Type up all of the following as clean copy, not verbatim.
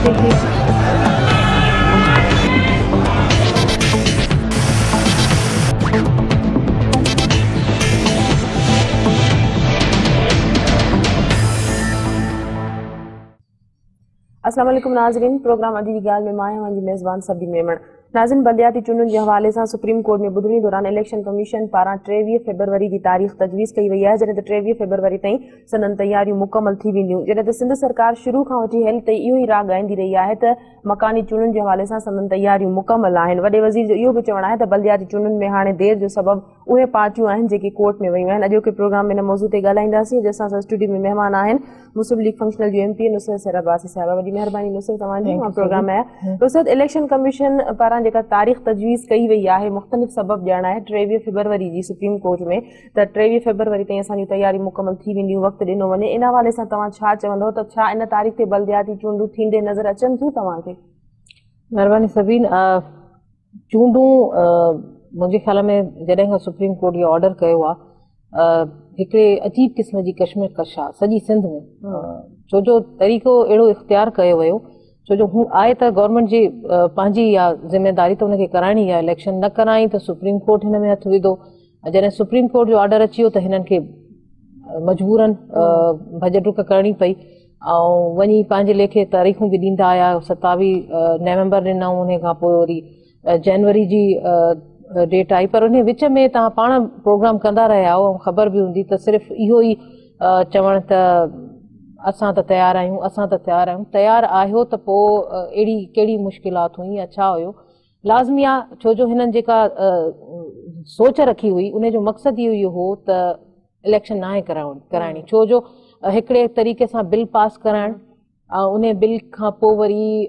अस्सलाम वालेकुम नाज़रीन, प्रोग्राम अॼु जी ॻाल्हि में मां आहियां मेज़बान सब्बी मेमण। नाज़रीन, बलदियाती चूंडुनि जे हवाले सां सुप्रीम कोर्ट में ॿुधणी दौरान इलेक्शन कमीशन पारां 23 फेबरवरी की तारीख़ तजवीज़ कई वई आहे, जॾहिं त 23 फेबरवरी ताईं संदन तैयारियूं मुकमल थी वेंदियूं। जॾहिं त सिंध सरकार शुरू खां वठी हेल ताईं इहो ई राग ॻाईंदी रही आहे त मकानी चूंडुनि जे हवाले सां संदन तैयारियूं मुकमल आहिनि। वॾे वज़ीर जो इहो बि चवणु आहे त बलदियाती चूंडुनि में हाणे देर जो सबबु उहे पार्टियूं आहिनि जेके कोर्ट में वयूं आहिनि। अॼोके प्रोग्राम में इन मौज़ू ते ॻाल्हाईंदासीं, जंहिंसां असां स्टूडियो में महिमान आहिनि मुस्लिम लीग फंक्शनल जो MP नुसरत सैर अब्बासी साहिबा। वॾी महिरबानी नुसरत तव्हांजी प्रोग्राम में आया। नुसरत, इलेक्शन कमीशन पारां जेका तारीख़ तजवीज़ कई वई आहे मुख़्तलिफ़ सबब ॼाणा आहे 23 फेबरवरी जी सुप्रीम कोर्ट में, त 23 फेबरवरी ताईं असांजी तैयारी मुकमल थी वेंदियूं, वक़्तु ॾिनो वञे। इन हवाले सां तव्हां छा चवंदव त छा इन तारीख़ ते बलदियाती चूंडूं थींदे नज़र अचनि थियूं तव्हांखे? महिरबानी सभीन। चूंडूं मुंहिंजे ख़्याल में जॾहिं खां सुप्रीम कोर्ट इहो ऑर्डर कयो आहे हिकिड़े अजीब क़िस्म जी कशमकश आहे सॼी सिंध में, छो जो तरीक़ो अहिड़ो इख़्तियार कयो वियो, छो जो हू आहे त गवर्नमेंट जी पंहिंजी इहा ज़िम्मेदारी त हुनखे कराइणी आहे। इलेक्शन न कराई त सुप्रीम कोर्ट हिन में हथु विधो। जॾहिं सुप्रीम कोर्ट जो ऑर्डर अची वियो त हिननि खे मजबूरन भॼ डुक करणी पई ऐं वञी पंहिंजे लेखे तारीख़ूं बि ॾींदा आया। 27 नवंबर ॾिनऊं, उन खां पोइ वरी जनवरी जी डेट आई, पर उन विच में तव्हां पाण प्रोग्राम कंदा रहिया आहियो, ख़बर बि हूंदी त सिर्फ़ु इहो ई चवण त असां त तयारु आहियूं, असां त तयारु आहियूं। तयारु आहियो त पोइ अहिड़ी कहिड़ी मुश्किलात हुई या छा हुयो? लाज़मी आहे, छो जो हिननि जेका सोच रखी हुई उन जो मक़सदु इहो हो त इलेक्शन नाहे कराइणी, छो जो हिकिड़े तरीक़े सां बिल पास कराइणु ऐं उन बिल खां पोइ वरी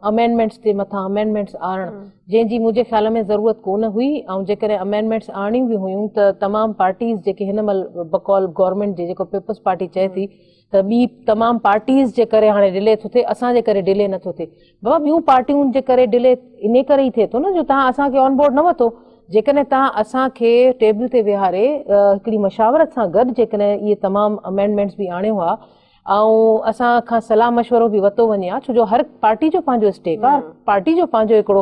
अमेंडमेंट्स ते मथां अमेंडमेंट्स आणणु, जंहिंजी मुंहिंजे ख़्याल में ज़रूरत कोन हुई। ऐं जेकॾहिं अमेंडमेंट्स आणियूं बि हुयूं त तमामु पार्टीज़ जेके हिन महिल बकौल गवर्नमेंट जे जेको पीपल्स पार्टी चए थी त ॿी तमामु पार्टीज़ जे करे हाणे डिले थो थिए, असांजे करे डिले नथो थिए। बाबा, ॿियूं पार्टियुनि जे करे डिले इन करे ई थिए थो न जो तव्हां असांखे ऑन बोर्ड न वठो। जेकॾहिं तव्हां असांखे टेबल ते विहारे हिकिड़ी मशावरत सां गॾु जेकॾहिं इहे तमामु अमेंडमेंट्स बि आणियो आहे ऐं असां खां सलाह मशवरो बि वरितो वञे हा, छो जो हर पार्टी जो पंहिंजो स्टेक आहे, पार्टी जो पंहिंजो हिकिड़ो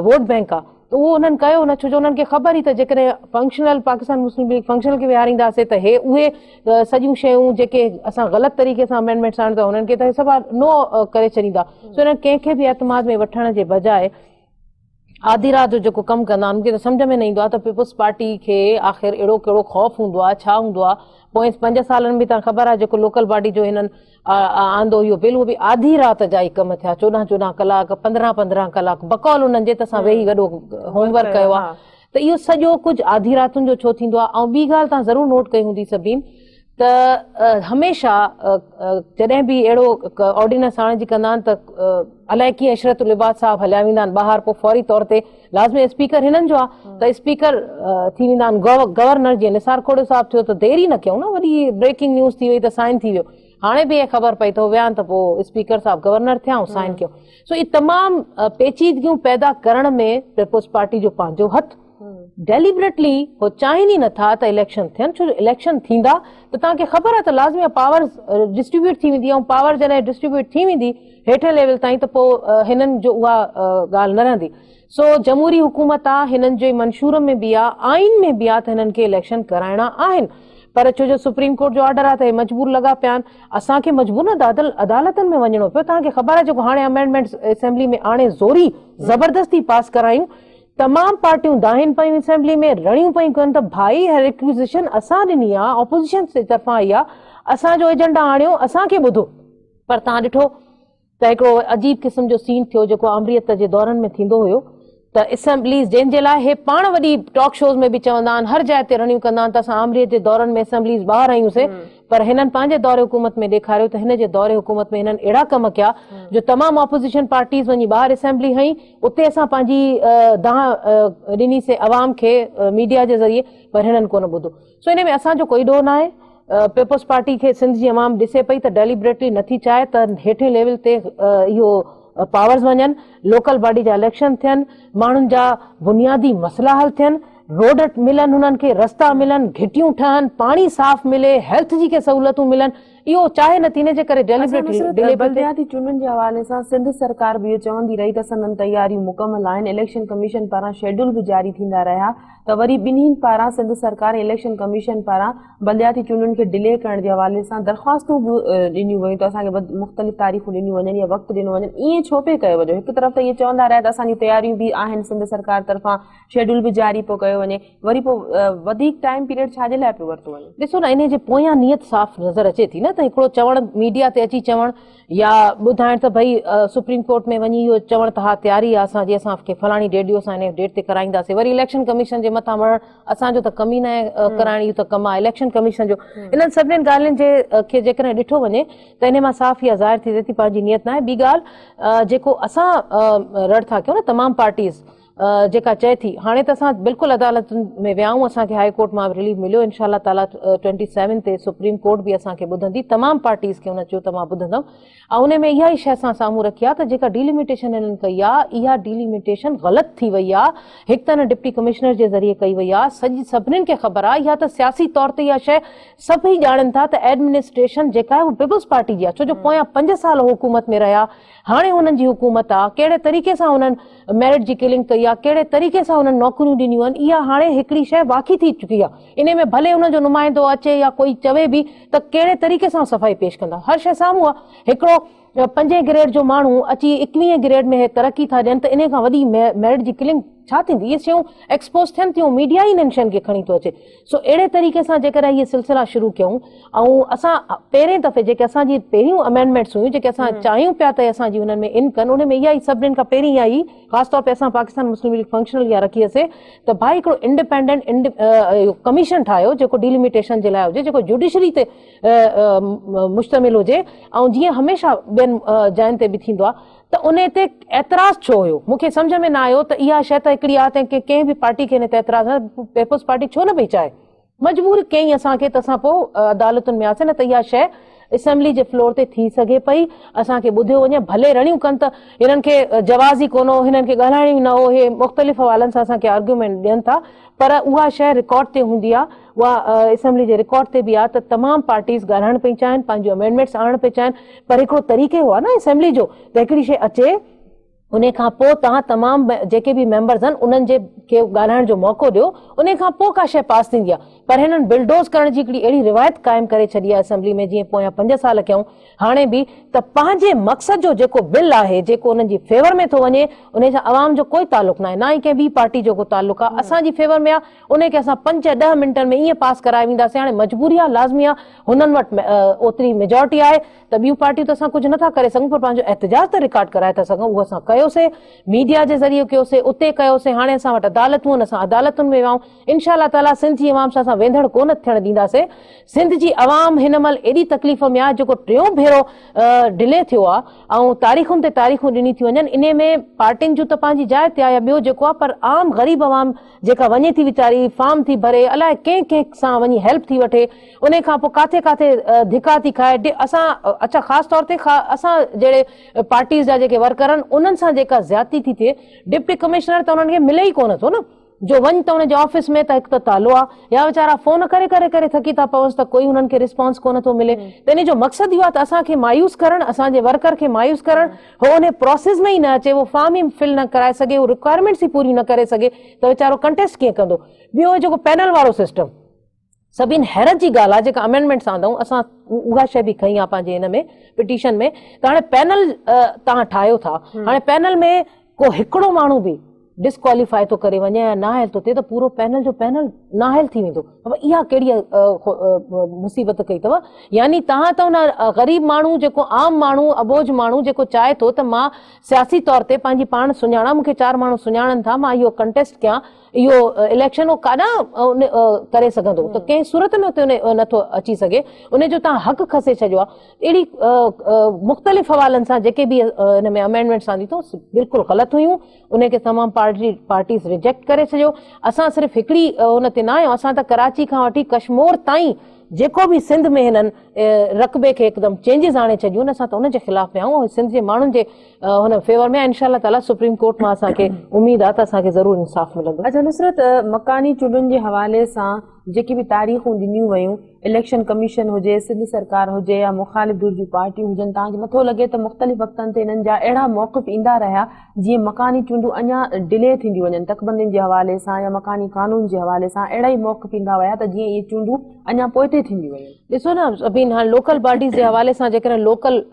वोट बैंक आहे, त उहो उन्हनि कयो न, छो जो उन्हनि खे ख़बर ई त जेकॾहिं फंक्शनल पाकिस्तान मुस्लिम लीग फंक्शनल खे विहारींदासीं त हे उहे सॼियूं शयूं जेके असां ग़लति तरीक़े सां अमेंडमेंट्स आणियूं था उन्हनि खे त सभु नो करे छॾींदा। सो उन्हनि कंहिंखे बि एतमाद में वठण जे बजाए आधी राति जो जेको कमु कंदा आहिनि, मूंखे त सम्झ में न ईंदो आहे त पीपल्स पार्टी खे आख़िर अहिड़ो कहिड़ो ख़ौफ़ हूंदो आहे, छा हूंदो आहे। पोइ 5 सालनि में तव्हां ख़बर आहे जेको लोकल बॉडी जो हिननि आंदो इहो बिल, उहो बि आधी राति जा ई कम थिया, 14 कलाक 15 कलाक बकौल उन्हनि जे त असां वेही वॾो होमवर्क कयो आहे। त इहो सॼो कुझु आधी रातियुनि जो छो थींदो आहे? ऐं ॿी ॻाल्हि तव्हां ज़रूरु नोट कई हूंदी सभिनि त हमेशह जॾहिं बि अहिड़ो ऑर्डिनेंस आणण जी कंदा आहिनि त अलाए कीअं इशरत लिबास साहब हलिया वेंदा आहिनि ॿाहिरि, पोइ फौरी तौर ते लाज़मी स्पीकर हिननि जो आहे त स्पीकर थी वेंदा आहिनि गवर्नर। जीअं निसार खोड़े साहब थियो त देरी न कयूं न, वरी ब्रेकिंग न्यूज़ थी वई त साइन थी वियो, हाणे बि इहे ख़बर पई त विया त पोइ स्पीकर साहब गवर्नर थिया ऐं साइन कयो। सो इहे तमामु पेचीदगियूं पैदा करण में पीपल्स पार्टी जो पंहिंजो हथु, डेलिबरेटली हो चाहिनि ई नथा त इलेक्शन थियनि, छो जो इलेक्शन थींदा त तव्हांखे ख़बर आहे त लाज़मी पावर डिस्ट्रीब्यूट थी वेंदी, ऐं पावर जॾहिं डिस्ट्रीब्यूट थी वेंदी हेठे लेवल ताईं त पोइ हिननि जो उहा ॻाल्हि न रहंदी। सो जमहूरी हुकूमत आहे, हिननि जे मंशूर में बि आहे, आइन में बि आहे त हिननि खे इलेक्शन कराइणा आहिनि, पर छो जो सुप्रीम कोर्ट जो ऑर्डर आहे त हे मजबूर लॻा पिया आहिनि। असांखे मजबूर न अदालतनि में वञणो पियो। तव्हांखे ख़बर आहे जेको हाणे अमेंडमेंट्स असेंबली में आणे ज़ोरी ज़बरदस्ती पास करायूं, तमामु पार्टियूं दाहिनि पयूं असेंबली में, रड़ियूं पयूं कनि त भाई रिक्विजिशन असां ॾिनी आहे, ऑपोजिशन जे तरफ़ां आई आहे, असांजो एजेंडा आणियो, असांखे ॿुधो। पर तव्हां ॾिठो त हिकिड़ो अजीब क़िस्म जो सीन थियो जेको आमरीत जे दौरनि में थींदो हुयो त असेंबलीज़ जंहिंजे लाइ हे पाण वॾी टॉक शोज़ में बि चवंदा आहिनि, हर जाइ ते रड़ियूं कंदा आहिनि त असां आमरीत जे दौरनि में असेंबलीज़ ॿाहिरि आहियूंसीं, पर हिननि पंहिंजे दौरे हुकूमत में ॾेखारियो त हिन जे दौरे हुकूमत में हिननि अहिड़ा कम कया जो तमामु ऑपोजिशन पार्टीज़ वञी ॿाहिरि असेंबली हई, उते असां पंहिंजी दांह ॾिनीसीं अवाम खे मीडिया जे ज़रिए, पर हिननि कोन ॿुधो। सो इन में असांजो कोई ॾोह न आहे। पीपल्स पार्टी खे सिंध जी अवाम ॾिसे पई त डेलिबरेटली नथी चाहे त हेठे लेवल ते इहो पावर्स वञनि, लोकल बॉडी जा इलेक्शन थियनि, माण्हुनि जा बुनियादी मसइला हल थियनि, रोड मिलनि, हुननि खे रस्ता मिलनि, घिटियूं ठहनि, पाणी साफ़ मिले, हेल्थ जी के सहूलियतूं मिलनि, इहो चाहे न थींदे जे करे डेलिबरेटली बल्दियाती चूंडुनि जे हवाले सां सिंध सरकार बि इहो चवंदी रही त संदनि तयारियूं मुकमल आहिनि, इलेक्शन कमीशन पारां शेड्यूल बि जारी थींदा रहिया, त वरी ॿिन्हिनि पारां सिंध सरकार ऐं इलेक्शन कमीशन पारां बल्दियाती चूंडुनि खे डिले करण जे हवाले सां दरख़्वास्तूं बि ॾिनियूं वयूं त असांखे मुख़्तलिफ़ तारीख़ूं ॾिनियूं वञनि या वक़्तु ॾिनो वञनि। ईअं छो पिए कयो वञे? हिकु तरफ़ त इहे चवंदा रहिया त असांजी तयारियूं बि आहिनि, सिंध सरकार तरफ़ां शेड्यूल बि जारी पियो कयो वञे, वरी पोइ वधीक टाइम पीरियड छाजे लाइ पियो वरितो वञे? ॾिसो न, इन जे पोयां नियत साफ़ नज़र अचे थी न, त हिकिड़ो चवणु मीडिया ते अची चवणु या ॿुधाइण त भई सुप्रीम कोर्ट में वञी इहो चवणु त हा तयारी आहे असांजी, असांखे फलाणी डेट ॾियो, असां हिन डेट ते कराईंदासीं, वरी इलेक्शन कमीशन जे मथां वञणु असांजो त कम ई न आहे, कराइण इहो त कमु आहे इलेक्शन कमीशन जो। इन्हनि सभिनीनि ॻाल्हियुनि जे खे जेकॾहिं ॾिठो वञे त इन मां साफ़ इहा ज़ाहिर थी थिए थी पंहिंजी नियत न आहे। ॿी ॻाल्हि जेको असां रड़ था कयूं न तमामु पार्टीज़ जेका चए थी, हाणे त असां बिल्कुलु अदालतुनि में विया आहियूं, असांखे हाई कोर्ट मां रिलीफ मिलियो, इनशाला ताला 27 ते सुप्रीम कोर्ट बि असांखे ॿुधंदी, तमामु पार्टीज़ खे हुन चयो त मां ॿुधंदमि, ऐं उन में इहा ई शइ असां साम्हूं रखी आहे त जेका डिलिमिटेशन हिननि कई आहे, इहा डिलिमिटेशन ग़लति थी वई आहे। हिकु त न डिप्टी कमिश्नर जे ज़रिए कई वई आहे, सभिनीनि खे ख़बर आहे, इहा त सियासी तौर ते इहा शइ सभई ॼाणनि था त एडमिनिस्ट्रेशन जेका आहे उहा पीपुल्स पार्टी जी आहे, छो जो पोयां 5 साल हुकूमत में रहिया, हाणे हुननि जी हुकूमत आहे, कहिड़े तरीक़े सां हुननि मेरिट जी किलिंग कई आहे, कहिड़े तरीक़े सां हुननि नौकरियूं ॾिनियूं आहिनि, इहा हाणे हिकिड़ी शइ वाक़ई थी चुकी आहे। इन में भले हुनजो नुमाइंदो अचे या कोई चवे बि त कहिड़े तरीक़े सां सफ़ाई पेश कंदा, हर शइ साम्हूं आहे। हिकिड़ो 5 ग्रेड जो माण्हू अची 21 ग्रेड में तरक़ी था ॾियनि त इन खां वॾी मेरिट जी किलिंग छा थींदी? इहे शयूं एक्सपोज थियनि थियूं, मीडिया ई इन्हनि शयुनि खे खणी थो अचे। सो अहिड़े तरीक़े सां जेकॾहिं इहे सिलसिला शुरू कयूं, ऐं असां पहिरें दफ़े जेके असांजी पहिरियूं अमेंडमेंट्स हुयूं जेके असां चाहियूं पिया त असांजी हुननि में इन कनि, उन में इहा ई सभिनीनि खां पहिरीं इहा ई ख़ासि तौर ते असां पाकिस्तान मुस्लिम लीग फंक्शनल इहा रखी हुअसीं त भाई हिकिड़ो इंडिपेंडेंट कमीशन ठाहियो जेको डिलिमिटेशन जे लाइ हुजे, जेको जुडिशरी ते मुश्तमिल हुजे, ऐं जीअं हमेशह ॿियनि जायुनि ते बि थींदो आहे त उन ते एतिराज़ छो हुयो? मूंखे सम्झ में न आयो त इहा शइ त हिकिड़ी आहे त कंहिं बि पार्टी खे हिन ते एतिराज़ न, पीपुल्स पार्टी छो न पई चाहे, मजबूर कयईं असांखे त असां पोइ अदालतुनि में आयासीं न त इहा शइ असेंबली जे फ्लोर ते थी सघे पई, असांखे ॿुधियो वञे, भले रड़ियूं कनि त हिननि खे जवाज़ ई कोन हो, हिननि खे ॻाल्हाइण ई न हो, हे मुख़्तलिफ़ हवालनि सां असांखे आर्ग्यूमेंट ॾियनि था, पर उहा शइ रिकॉर्ड ते हूंदी आहे, उहा असेंबली जे रिकॉर्ड ते बि आहे त तमामु पार्टीज़ ॻाल्हाइण पई चाहिनि, पंहिंजूं अमेंडमेंट्स आणणु पई चाहिनि, पर हिकिड़ो तरीक़ो आहे न असेंबली जो त हिकिड़ी शइ अचे, उन खां पोइ तव्हां तमामु जेके बि मेंबर्स आहिनि उन्हनि जे खे ॻाल्हाइण जो मौक़ो ॾियो, उन खां पोइ का शइ पास थींदी आहे। पर हिननि बिल्डोज़ करण जी हिकिड़ी अहिड़ी रिवायत क़ाइमु करे छॾी आहे असेंबली में, जीअं पोयां 5 साल कयूं, हाणे बि त पंहिंजे मक़सद जो जेको बिल आहे, जेको उन्हनि जी फेवर में थो वञे, उन सां आवाम जो कोई तालुक़ न आहे, न ई कंहिं ॿी पार्टी जो को तालुक़ आहे, असांजी फेवर में आहे, उनखे असां 5-10 मिंटनि में ईअं पास कराए वेंदासीं। हाणे मजबूरी आहे, लाज़मी आहे, हुननि वटि ओतिरी मेजॉरिटी आहे त ॿियूं पार्टियूं त असां कुझु नथा करे सघूं, पर पंहिंजो एहतजाज त रिकॉर्ड कराए था सघूं, उहो असां कयोसीं, मीडिया जे ज़रिए कयोसीं, उते कयोसीं, हाणे असां वटि अदालतूं आहिनि, असां अदालतुनि में वियाऊं, इनशाला ताला सिंध जी अवाम सां असां वेंदड़ कोन थियण ॾींदासीं। सिंध जी अवाम हिन महिल एॾी तकलीफ़ में आहे, जेको 3 भेरो डिले थियो आहे, ऐं तारीख़ुनि ते तारीख़ूं ॾिनी थियूं वञनि, इन में पार्टियुनि जूं त पंहिंजी जाइ ते आहे या ॿियो जेको आहे, पर आम ग़रीब अवाम जेका वञे थी वीचारी, फॉर्म थी भरे, अलाए कंहिं सां वञी हेल्प थी वठे, उन खां पोइ काथे काथे धिका थी खाए, असां अच्छा ख़ासि तौर ते असां जहिड़े पार्टीज़ जा जेके वर्कर आहिनि उन्हनि सां जेका ज़्यादती थी थिए, डिप्टी कमिश्नर त उन्हनि खे मिले ई कोन थो न, जो वञ त हुनजे ऑफिस में त हिकु त तालो आहे, या वीचारा फोन करे करे करे थकी था पवनि त कोई हुननि खे रिस्पॉन्स कोन थो मिले, त इन जो मक़सदु इहो आहे त असांखे मायूस करणु, असांजे वर्कर खे मायूस करणु, हो उन प्रोसेस में ई न अचे, उहो फॉर्म ई फिल न कराए सघे, उहो रिक्वायरमेंट्स ई पूरी न करे सघे, त वीचारो कंटेस्ट कीअं कंदो। ॿियो जेको पैनल वारो सिस्टम, सभिनि हैरत जी ॻाल्हि आहे, जेका अमेंडमेंट्स आंदऊं असां उहा शइ बि खई आहे पंहिंजे हिन में पिटीशन में, त हाणे पैनल तव्हां ठाहियो था, हाणे पैनल में को हिकिड़ो माण्हू बि डिस्क्वालीफाई थो करे वञे या नाहिल थो थिए त पूरो पैनल जो पैनल नाहिल थी वेंदो। इहा कहिड़ी मुसीबत कई अथव? यानी तव्हां त हुन ग़रीब माण्हू, जेको आम माण्हू, अबोझ माण्हू जेको चाहे थो त मां सियासी तौर ते पंहिंजी पाण सुञाणा, मूंखे 4 माण्हू सुञाणनि था, मां इहो कंटेस्ट कयां, इहो इलेक्शन उहो काॾां करे सघंदो, त कंहिं सूरत में उते नथो अची सघे, उनजो तव्हां हक़ खसे छॾियो आहे। अहिड़ी मुख़्तलिफ़ हवालनि सां जेके बि हिन में अमेंडमेंट्स आंदी अथऊं बिल्कुलु ग़लति हुयूं, उनखे तमामु पार्टीज़ रिजेक्ट करे छॾियो। असां सिर्फ़ु हिकिड़ी हुन ते न आहियूं, असां त कराची खां वठी कश्मीर ताईं जेको बि सिंध में हिननि रक़बे खे हिकदमि चेंजिस आणे छॾियूं, असां त उनजे ख़िलाफ़ में आहियूं। सिंध जे माण्हुनि जे हुन फेवर में इंशाअल्लाह ताला सुप्रीम कोर्ट मां असांखे उमेद आहे त असांखे ज़रूरु इंसाफ़ मिलंदो। अच्छा नुसरत, मकानी चूंडुनि जे हवाले सां जेकी बि तारीख़ूं ॾिनियूं वयूं, इलेक्शन कमीशन हुजे, सिंध सरकार हुजे या मुख़ालिफ़ धुर जूं पार्टियूं हुजनि, तव्हांखे नथो लॻे त मुख़्तलिफ़ वक़्तनि ते हिननि जा अहिड़ा मौक़िफ़ ईंदा रहिया जीअं मकानी चूंडूं अञा डिले थींदियूं वञनि, तकबंदियुनि जे हवाले सां या मकानी कानून जे हवाले सां अहिड़ा ई मौक़िफ़ ईंदा विया त जीअं इहे चूंडूं अञा पोइ ते थींदियूं वयूं? ॾिसो न अभी हाणे लोकल बॉडीज़ जे हवाले सां जेकॾहिं लोकल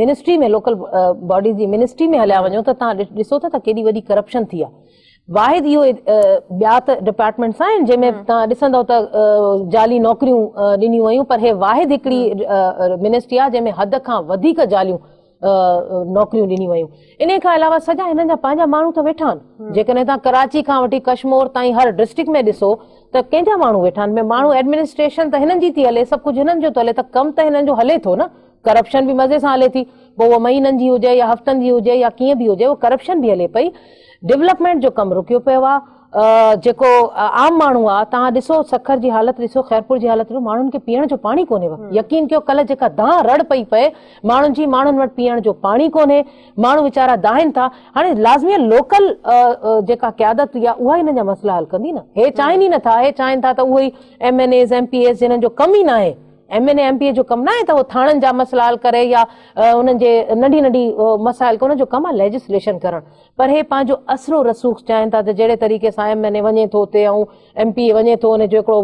मिनिस्ट्री में लोकल बॉडीज़ जी मिनिस्ट्री में हलिया वञो त तव्हां ॾिसो था त केॾी वॾी करप्शन थी आहे। वाहिद इहो ॿिया त डिपार्टमेंट्स आहिनि जंहिंमें तव्हां ॾिसंदव त जाली नौकरियूं ॾिनियूं वयूं, पर हे वाहिद हिकिड़ी मिनिस्ट्री आहे जंहिंमें हद खां वधीक जालियूं नौकरियूं ॾिनियूं वयूं। इन खां अलावा सॼा हिननि जा पंहिंजा माण्हू त वेठा आहिनि। जेकॾहिं तव्हां कराची खां वठी कश्मीर ताईं हर डिस्ट्रिक्ट में ॾिसो त कंहिंजा माण्हू वेठा आहिनि। माण्हू एडमिनिस्ट्रेशन त हिननि जी थी हले, सभु कुझु हिननि जो थो हले, त कमु त हिननि जो हले थो न। करप्शन बि मज़े सां हले थी, पोइ उहा महीननि जी हुजे या हफ़्तनि जी हुजे या कीअं बि हुजे, उहो करप्शन बि हले पई। डेवलपमेंट जो कमु रुकियो पियो आहे। जेको आम माण्हू आहे, तव्हां ॾिसो सखर जी हालति ॾिसो, ख़ैरपुर जी हालति ॾिसो, माण्हुनि खे पीअण जो पाणी कोन्हे। यकीन कयो कल्ह जेका दाह रड़ पई पए माण्हुनि जी, माण्हुनि वटि पीअण जो पाणी कोन्हे, माण्हू वीचारा दाहिनि था। हाणे लाज़मी लोकल जेका क़यादत आहे उहा हिननि जा मसइला हल कंदी न। हे चाहिनि ई नथा, हे चाहिनि था त उहे ई MNAs MPAs जिन्हनि जो कमु ई न आहे, MNA MPA जो कमु न आहे त उहो थाणनि जा मसइला हल करे या उन्हनि जे नंढी नंढी मसाइल, उन्हनि जो कमु आहे लेजिस्लेशन करणु। पर हे पंहिंजो असरो रसूख़ चाहिनि था त जहिड़े तरीक़े सां MNA वञे थो उते ऐं MPA वञे थो, उनजो हिकिड़ो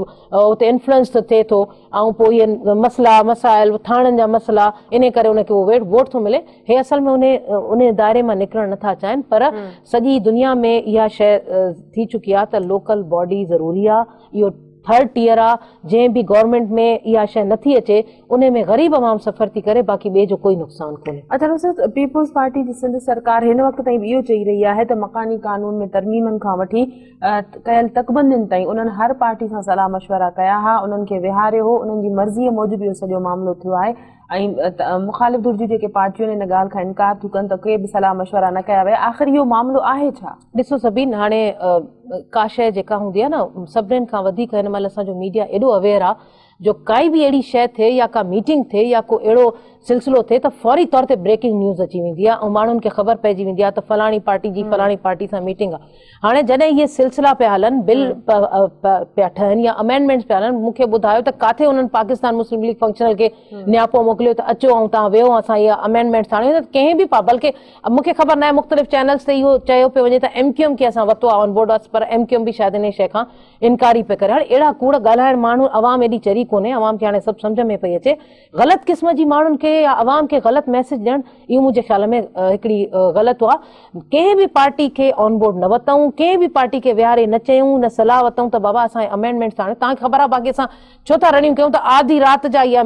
उते इन्फ्लुएंस थिए थो, ऐं पोइ इहे मसइला मसाइल थाणनि जा मसइला, इन करे उनखे उहो वोट थो मिले। हे असल में उन दायरे मां निकिरणु नथा चाहिनि। पर सॼी दुनिया में इहा शइ थी चुकी आहे त लोकल बॉडी ज़रूरी आहे। इहो थर्ड टियर आहे, जंहिं बि गवर्नमेंट में इहा शइ नथी अचे उन में ग़रीब अवाम सफ़र थी करे, बाक़ी ॿिए जो कोई नुक़सानु कोन्हे। अच्छा नुसरत, पीपुल्स पार्टी जी सिंध सरकार हिन वक़्त ताईं इहो चई रही आहे त मकानी कानून में तरमीमनि खां वठी कयल तकबंदियुनि ताईं उन्हनि हर पार्टी सां सलाह मशवरा कया हुआ, उन्हनि खे विहारियो हो, उन्हनि जी मर्ज़ीअ मूजिबि इहो सॼो मामिलो थियो आहे। ऐं मुख़ालिफ़ धुर जूं जेके पार्टियूं आहिनि इन ॻाल्हि खां इनकार थियूं कनि त के बि सलाह मशवरा न कया विया। आख़िर इहो मामिलो आहे छा? ॾिसो सभिनि, हाणे का शइ जेका हूंदी आहे न, सभिनीनि खां वधीक हिन महिल असांजो मीडिया एॾो अवेयर आहे, जो काई बि अहिड़ी शइ थिए या का मीटिंग थिए या को अहिड़ो सिलसिलो थिए त फौरी तौर ते ब्रेकिंग न्यूज़ अची वेंदी आहे ऐं माण्हुनि खे ख़बर पइजी वेंदी आहे त फलाणी पार्टी जी फलाणी पार्टी सां मीटिंग आहे। हाणे जॾहिं इहे सिलसिला पिया हलनि, बिल पिया ठहनि या अमेंडमेंट्स पिया हलनि, मूंखे ॿुधायो त किथे उन्हनि पाकिस्तान मुस्लिम लीग फंक्शनल खे नियापो मोकिलियो त अचो ऐं तव्हां वेहो, असां इहा अमेंडमेंट्स आणियूं। त कंहिं बि बल्कि मूंखे ख़बर न आहे, मुख़्तलिफ़ चैनल्स ते इहो चयो पियो वञे त MQM खे असां वरितो आहे ऑन बोर्ड, पर MQM बि शायदि इन शइ खां इनकार ई पिया करे। हाणे अहिड़ा कूड़ ॻाल्हाइण माण्हू, अवाम एॾी चरी कोन्हे, अवाम खे हाणे सभु सम्झ में पई अचे। ग़लति क़िस्म जी माण्हुनि खे या अवाम खे ग़लति मैसेज ॾियणु, इहो मुंहिंजे ख़्याल में हिकिड़ी ग़लति आहे। कंहिं बि पार्टी खे ऑन बोर्ड न वरितऊं, कंहिं बि पार्टी खे विहारे न चयूं, न सलाह वरितऊं त बाबा असांजे अमेंडमेंट्स हाणे तव्हांखे ख़बर आहे, बाक़ी असां छो था रनियूं कयूं त आधी राति जा इहा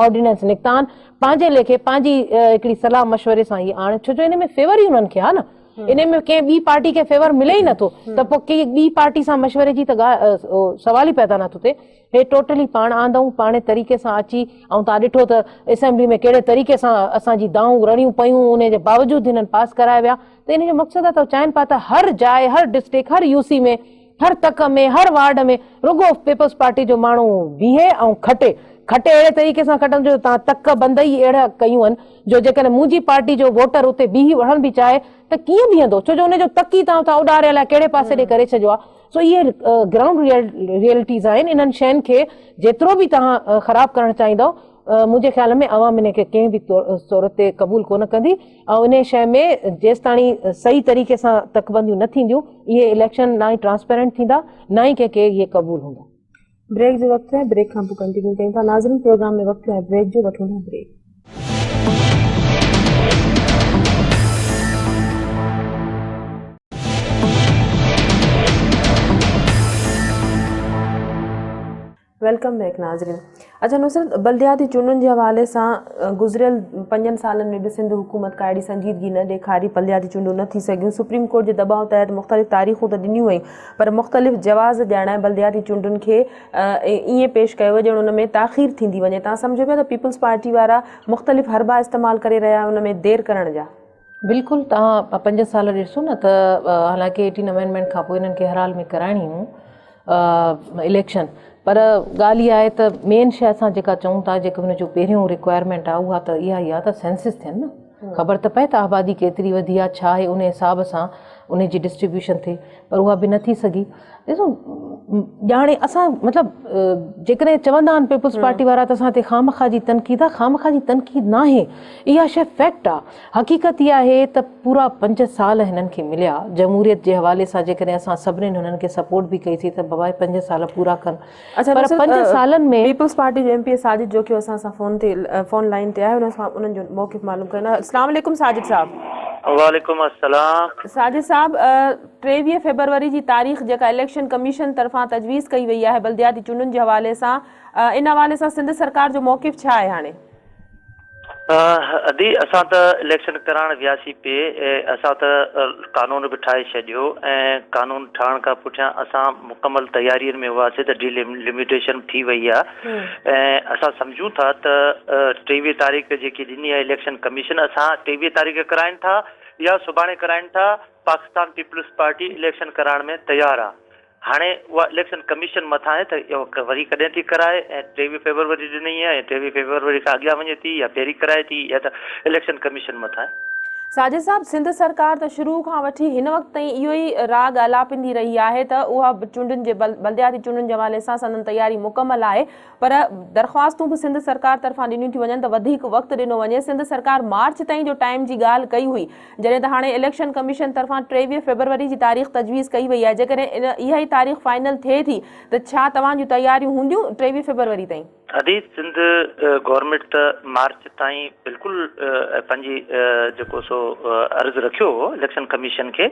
ऑर्डिनेंस निकिता आहिनि, पंहिंजे लेखे पंहिंजी हिकिड़ी सलाह मशवरे सां इहे आणे, छो जो इन में फेवर ई उन्हनि खे आहे न। इन में कंहिं ॿी पार्टी खे फेवर मिले ई नथो, त पोइ कंहिं ॿी पार्टी सां मशवरे जी त सवाल ई पैदा नथो थिए। हे टोटली पाण आंदऊं, पाणे तरीक़े सां अची, ऐं तव्हां ॾिठो त असेंबली में कहिड़े तरीक़े सां असांजी दाऊं रड़ियूं पयूं, उन जे बावजूदि हिननि पास कराए विया। त इन जो मक़सदु आहे त चाहिनि पिया त हर जाइ, हर डिस्ट्रिक्ट, हर UC में, हर तक में, हर वार्ड में रुगो पीपल्स पार्टी जो माण्हू बीहे ऐं खटे अहिड़े तरीक़े सां खटनि जो तव्हां तक बंदई अहिड़ा कयूं आहिनि जो जेकॾहिं मुंहिंजी पार्टी जो वोटर उते बीही वढ़ण बि चाहे त कीअं बीहंदो, छो जो उनजो तक ई तव्हां उॾारे लाइ कहिड़े पासे ॾे करे छॾियो आहे। सो इहे ग्राउंड रियलिटीज़ आहिनि। इन्हनि शयुनि खे जेतिरो बि तव्हां ख़राबु करणु चाहींदव, मुंहिंजे ख़्याल में अवाम इन खे कंहिं बि सूरत ते क़बूल कोन कंदी। ऐं इन शइ में जेसि ताणी सही तरीक़े सां तकबंदियूं न थींदियूं, इहे इलेक्शन ना ई ट्रांसपेरेंट थींदा, ना ई कंहिंखे इहे क़बूल हूंदा। ब्रेक जो वक़्तु है, ब्रेक खां पोइ कंटिन्यू कयूं था। नाज़रीन, प्रोग्राम में वक़्तु है ब्रेक जो, वठूं था ब्रेक। वेलकम बैक नाज़रीन। अच्छा नुसरत, बल्दियाती चूंडुनि जे हवाले सां गुज़िरियल 5 सालनि में बि सिंध हुकूमत का अहिड़ी संजीदगी न ॾेखारी, बल्दियाती चूंडूं न थी सघियूं। सुप्रीम कोर्ट जे दबाव तहत मुख़्तलिफ़ तारीख़ूं त ॾिनियूं वयूं, पर मुख़्तलिफ़ जवाज़ ॾियण बल्दियाती चूंडुनि खे ईअं पेश कयो ॼण उन में ताख़ीर थींदी वञे। तव्हां सम्झो पिया त पीपल्स पार्टी वारा मुख़्तलिफ़ हरबा इस्तेमालु करे रहिया उन में देरि करण जा? बिल्कुलु, तव्हां 5 साल ॾिसो न त हालांकि 18 अमेंडमेंट खां पोइ हिननि खे हर हाल में कराइणी हुयूं इलेक्शन, पर ॻाल्हि इहा आहे त मेन शइ असां जेका चऊं था जेको हुनजो पहिरियों रिक्वायरमेंट आहे उहा त इहा ई आहे त सेंसिस थियनि न, ख़बर त पए त आबादी केतिरी वधी आहे छा आहे, उन हिसाब सां उन जी डिस्ट्रीब्यूशन थिए, पर उहा बि नथी सघी। ॾिसो ॼाणे असां मतिलबु जेकॾहिं चवंदा आहिनि पीपुल्स पार्टी वारा त असां ते ख़ामखा जी तनक़ीद आहे, ख़ामखा जी तनक़ीद न आहे, इहा शइ फैक्ट आहे। हक़ीक़त इहा आहे त पूरा 5 साल हिननि खे मिलिया जमहूरियत जे हवाले सां, जेकॾहिं असां सभिनीनि हुननि खे सपोर्ट बि कईसीं त बाबा 5 साल पूरा कनि। अच्छा, पर 5 सालनि में पीपल्स पार्टी जो MP साजिद जो कि असां सां फोन लाइन ते आहे, उन्हनि जो मौक़िफ़ मालूम करना। अस्सलाम वालेकुम साजिद साहब। वालेकुम अस्सलाम। साजिद साहब, 23 फरवरी जी तारीख़ जेका इलेक्शन कमीशन तरफ़ां तजवीज़ कई वई आहे बल्दियाती चूंडुनि जे हवाले सां, इन हवाले सां सिंध सरकार जो मौक़िफ़ छा आहे हाणे? अदी असां त इलेक्शन कराइण वियासीं पे, असां त कानून बि ठाहे छॾियो ऐं कानून ठाहिण खां पुठियां असां मुकमल तयारीअ में हुआसीं त डिलिमिटेशन थी वई आहे ऐं असां सम्झूं था त 23 तारीख़ जेकी ॾिनी आहे इलेक्शन कमीशन, असां 23 तारीख़ कराइनि था या सुभाणे कराइनि था, पाकिस्तान पीपल्स पार्टी इलेक्शन कराइण में तयारु आहे। हाणे उहा इलेक्शन कमीशन मथां आहे त इहो वरी कॾहिं थी कराए, ऐं 23 फरवरी ॾिनी आहे, 23 फरवरी खां अॻियां वञे थी या पहिरीं कराए थी, या त इलेक्शन कमीशन मथां आहे। साजिद साहब, सिंध सरकार त शुरू खां वठी हिन वक़्त ताईं इहो ई राग आलापींदी रही आहे त उहा चूंडुनि जे बल्दियाती चूंडुनि जे हवाले सां संदन तयारी मुकमल आहे, पर दरख़्वास्तूं बि सिंध सरकार तरफ़ां ॾिनियूं थी वञनि त वधीक वक़्तु ॾिनो वञे। सिंध सरकार मार्च ताईं जो टाइम जी ॻाल्हि कई हुई, जॾहिं त हाणे इलेक्शन कमीशन तरफ़ां 23 फरवरी जी तारीख़ तजवीज़ कई वई आहे। जेकॾहिं इहा ई तारीख़ फाइनल थिए थी त छा तव्हां जूं तयारियूं हूंदियूं 23 फरवरी ताईं? अदी सिंध गवर्नमेंट त मार्च ताईं बिल्कुलु पंहिंजी जेको सो अर्ज़ु रखियो हो इलेक्शन कमीशन खे,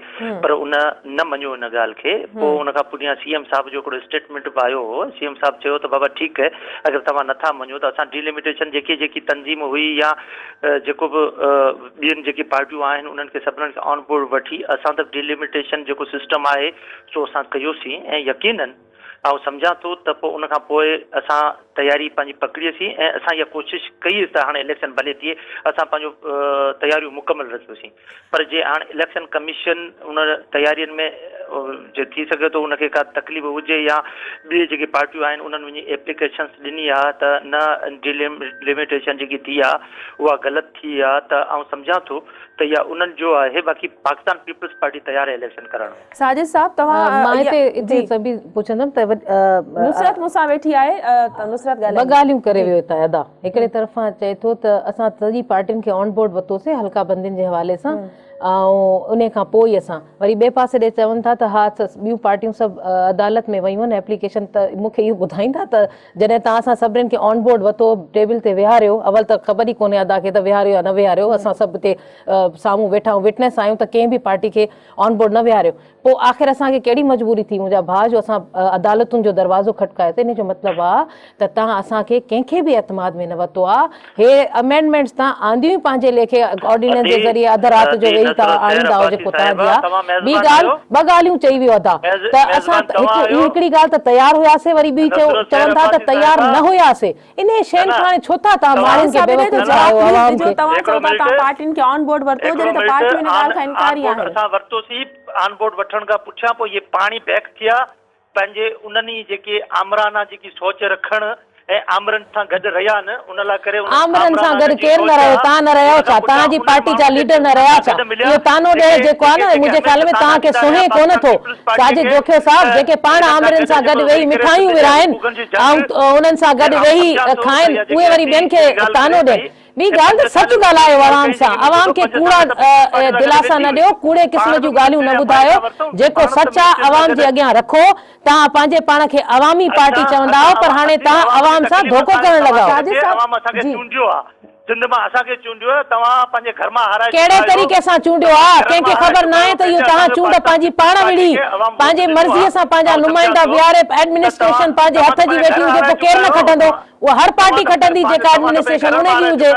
पर उन न मञियो उन ॻाल्हि खे। पोइ उन खां पुठियां CM साहब जो हिकिड़ो स्टेटमेंट बि आयो हो। CM साहब चयो त बाबा ठीकु आहे, अगरि तव्हां नथा मञो त असां डिलिमिटेशन जेकी तंज़ीम हुई या जेको बि ॿियनि जेकी पार्टियूं आहिनि उन्हनि खे सभिनीनि खे ऑन बोर्ड वठी असां त डिलिमिटेशन जेको सिस्टम आहे सो असां कयोसीं, ऐं यकीनन ऐं सम्झां थो त पोइ उन खां पोइ असां तयारी पंहिंजी पकड़ीसीं ऐं असां इहा कोशिशि कई त हाणे इलेक्शन भले थिए असां पंहिंजो तयारियूं मुकमल रखियोसीं। पर जे हाणे इलेक्शन कमीशन उन तयारियुनि में जे थी सघे थो उनखे का तकलीफ़ हुजे या ॿिए जेके पार्टियूं आहिनि उन्हनि वञी एप्लीकेशन्स ॾिनी आहे त न डिलिमिटेशन जेकी थी आहे उहा ग़लति थी आहे, त आउं सम्झां थो त इहा उन्हनि जो आहे। बाक़ी पाकिस्तान पीपल्स पार्टी तयारु आहे इलेक्शन करण। साजिद साहब, तव्हां मां हिते सभी पुछंदमि त नुसरत मूंसां वेठी आहे, त नुसरत ॿ ॻाल्हियूं करे वियो हितां अदा। हिकिड़े तरफ़ां चए थो त असां सॼी पार्टियुनि खे ऑन बोर्ड वरितोसीं हल्का बंदियुनि जे हवाले सां, ऐं उन खां पोइ असां वरी ॿिए पासे ॾे चवनि था त हा ॿियूं पार्टियूं सभु अदालत में वयूं आहिनि एप्लीकेशन, त मूंखे इहो ॿुधाईंदा त जॾहिं तव्हां असां सभिनीनि खे ऑन बोर्ड वरितो, टेबल ते विहारियो, अवल त ख़बर ई कोन्हे अदा खे त विहारियो या न विहारियो, असां सभु हिते साम्हूं वेठा आहियूं, विटनेस आहियूं त कंहिं बि पार्टी खे ऑन बोर्ड न विहारियो, पोइ आख़िर असांखे कहिड़ी मजबूरी थी मुंहिंजा भाउ जो असां अदालतुनि जो दरवाज़ो खटकायो? त इन जो मतिलबु आहे त तव्हां असांखे कंहिंखे बि एतमाद में न वरितो आहे। हे अमेंडमेंट्स तव्हां आंदियूं पंहिंजे लेखे ऑर्डिनेंस जे ज़रिए अधु राति जो वेही था आणींदा जेको तव्हांजी आहे। ॿी ॻाल्हि, ॿ ॻाल्हियूं चई वियो अदा त असां हिकिड़ी ॻाल्हि त तयारु हुयासीं, वरी ॿी चवनि था त तयारु न हुयासीं। इन शयुनि खां हाणे छो था तव्हां माण्हुनि खे बेवकूफ़ ठाहियो? आवाम खे पार्टियुनि खे ऑन बोर्ड वरितो जॾहिं त पार्टियूं इन ॻाल्हि खां इनकारी आहिनि। असां वरितोसीं ऑन बोर्ड वठण खां पुठियां पोइ इहे पाणी बैक थिया पंहिंजे उन्हनि जेके आमराना जेकी सोच रखण ऐं आमरनि सां गॾु रहिया न, उन लाइ करे आमरनि सां गॾु केरु न रहियो? तव्हां न रहियो छा? तव्हांजी पार्टी जा लीडर न रहिया छा? इहो तानो ॾे जेको आहे न, मुंहिंजे ख़्याल में तव्हांखे सुञे कोन थो। साजिद जोखियो साहब जेके पाण आमरनि सां गॾु वेही मिठाइयूं विराइनि ऐं उन्हनि सां गॾु वेही खाइनि, उहे वरी ॿियनि खे तानो ॾियनि। ॿी ॻाल्हि त सच ॻाल्हायो आवाम सां, आवाम खे कूड़ा दिलासा न ॾियो, कूड़े क़िस्म जूं ॻाल्हियूं न ॿुधायो। जेको सच आहे आवाम जे अॻियां रखो। तव्हां पंहिंजे पाण खे अवामी पार्टी चवंदा हो, पर हाणे तव्हां आवाम सां धोखो करण लॻा कहिड़े तरीक़े सां चूंडियो आहे? कंहिंखे ख़बर न आहे त इहो तव्हां चूंड पंहिंजी पाण विड़ी, पंहिंजे मर्ज़ीअ सां पंहिंजा नुमाइंदा बीहारे एडमिनिस्ट्रेशन पंहिंजे हथ जी वेठी हुजे, पोइ केरु न खटंदो? उहा हर पार्टी खटंदी जेका एडमिनिस्ट्रेशन उन जी हुजे।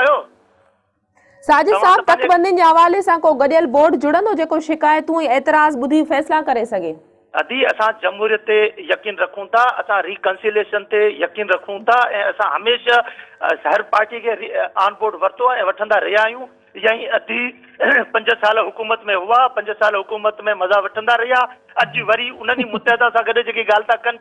साजिद साहब, तकबंदियुनि जे हवाले सां को गॾियल बोर्ड जुड़ंदो जेको शिकायतूं ऐं एतिराज़ ॿुधी फ़ैसिला करे सघे? अदी असां जमहूरियत ते यकीन रखूं था, असां रिकंसिलेशन ते यकीन रखूं था, ऐं असां हमेशह हर पार्टी खे ऑन बोर्ड वरितो ऐं वठंदा रहिया आहियूं। जाई अधी 5 साल हुकूमत में हुआ, 5 साल हुकूमत में मज़ा वठंदा रहिया। अॼु वरी उन्हनि मुतहदा सां गॾु जेकी ॻाल्हि था कनि,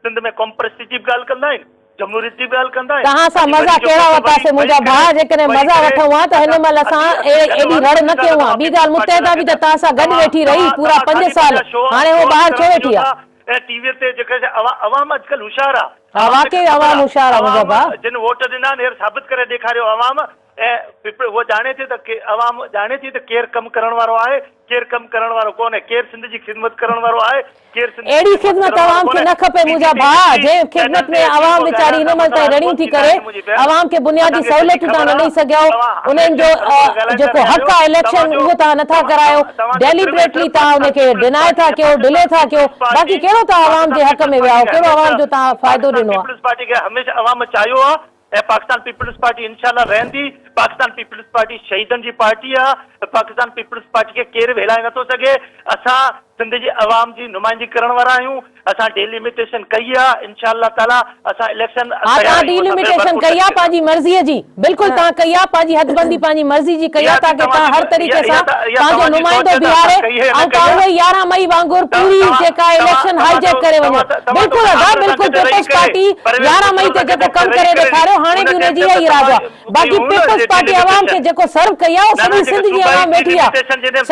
सिंध में कॉम्प्रेस जी ॻाल्हि कंदा आहिनि, जमहूरियत जी ॻाल्हि कंदा आहिनि। तव्हां सां मज़ा कहिड़ा वरितासीं मुंहिंजा भाउ, जेकॾहिं मज़ा वठूं हा त हिन महिल असां एॾी रड़ न कयूं हा। ॿी ॻाल्हि, मुतहदा बि त तव्हां सां गॾु वेठी रही पूरा 5 साल, हाणे उहो ॿाहिरि छो वेठी आहे? टीवी ते जेके अवाम अॼुकल्ह होशियार आहे, वाकई अवाम होशियार आहे मुंहिंजा भाउ। जिन वोट ॾिना आहिनि साबित करे ॾेखारियो अवाम, ऐं वो जाने थी त अवाम जाने थी त केरु कमु करण वारो आहे, केरु कमु करण वारो कोन्हे, केरु सिंध जी ख़िदमत करण वारो आहे, केरु अहिड़ी ख़िदमत अवाम खे न खपे मुंहिंजा भाउ, जंहिं ख़िदमत में अवाम वीचारी हिन महिल ताईं रड़ियूं थी करे, अवाम खे बुनियादी सहूलियतूं तव्हां न ॾेई सघियो, उन्हनि जो जेको हक़ आहे इलेक्शन उहो तव्हां नथा करायो, डेलिबरेटली तव्हां उनखे डिनाए था कयो, डिले था कयो, बाक़ी कहिड़ो तव्हां अवाम जे हक़ में विया हो, कहिड़ो अवाम जो तव्हां फ़ाइदो ॾिनो आहे? पीपल्स पार्टी खे हमेशह अवाम चाहियो आहे ऐं पाकिस्तान पीपल्स पार्टी इंशाल्लाह रहंदी। पाकिस्तान पीपल्स पार्टी शहीदनि जी पार्टी आहे। पाकिस्तान पीपल्स पार्टी खे केरु बि हिलाए नथो सघे। असां सिंध जी अवाम जी नुमाइंदगी करण वारा आहियूं। असां डेलिमिटेशन कई आहे, इंशाल्लाह ताला असां इलेक्शन तव्हां डेलिमिटेशन कई आहे पंहिंजी मर्ज़ीअ जी, बिल्कुलु तव्हां कई आहे पंहिंजी हदबंदी पंहिंजी मर्ज़ी जी कई आहे, ताकि तव्हां हर तरीक़े सां पंहिंजो नुमाइंदो बीहारे ऐं तव्हां उहे 11 मई वांगुरु पूरी जेका इलेक्शन हाईजैक करे वञो। बिल्कुलु अदा, बिल्कुलु पीपल्स पार्टी 11 मई ते जेको कमु करे ॾेखारियो, हाणे बि उनजी इहा ई इरादो आहे। बाक़ी पीपल्स पार्टी अवाम खे जेको सर्व कई आहे सॼी सिंध जी अवाम वेठी आहे।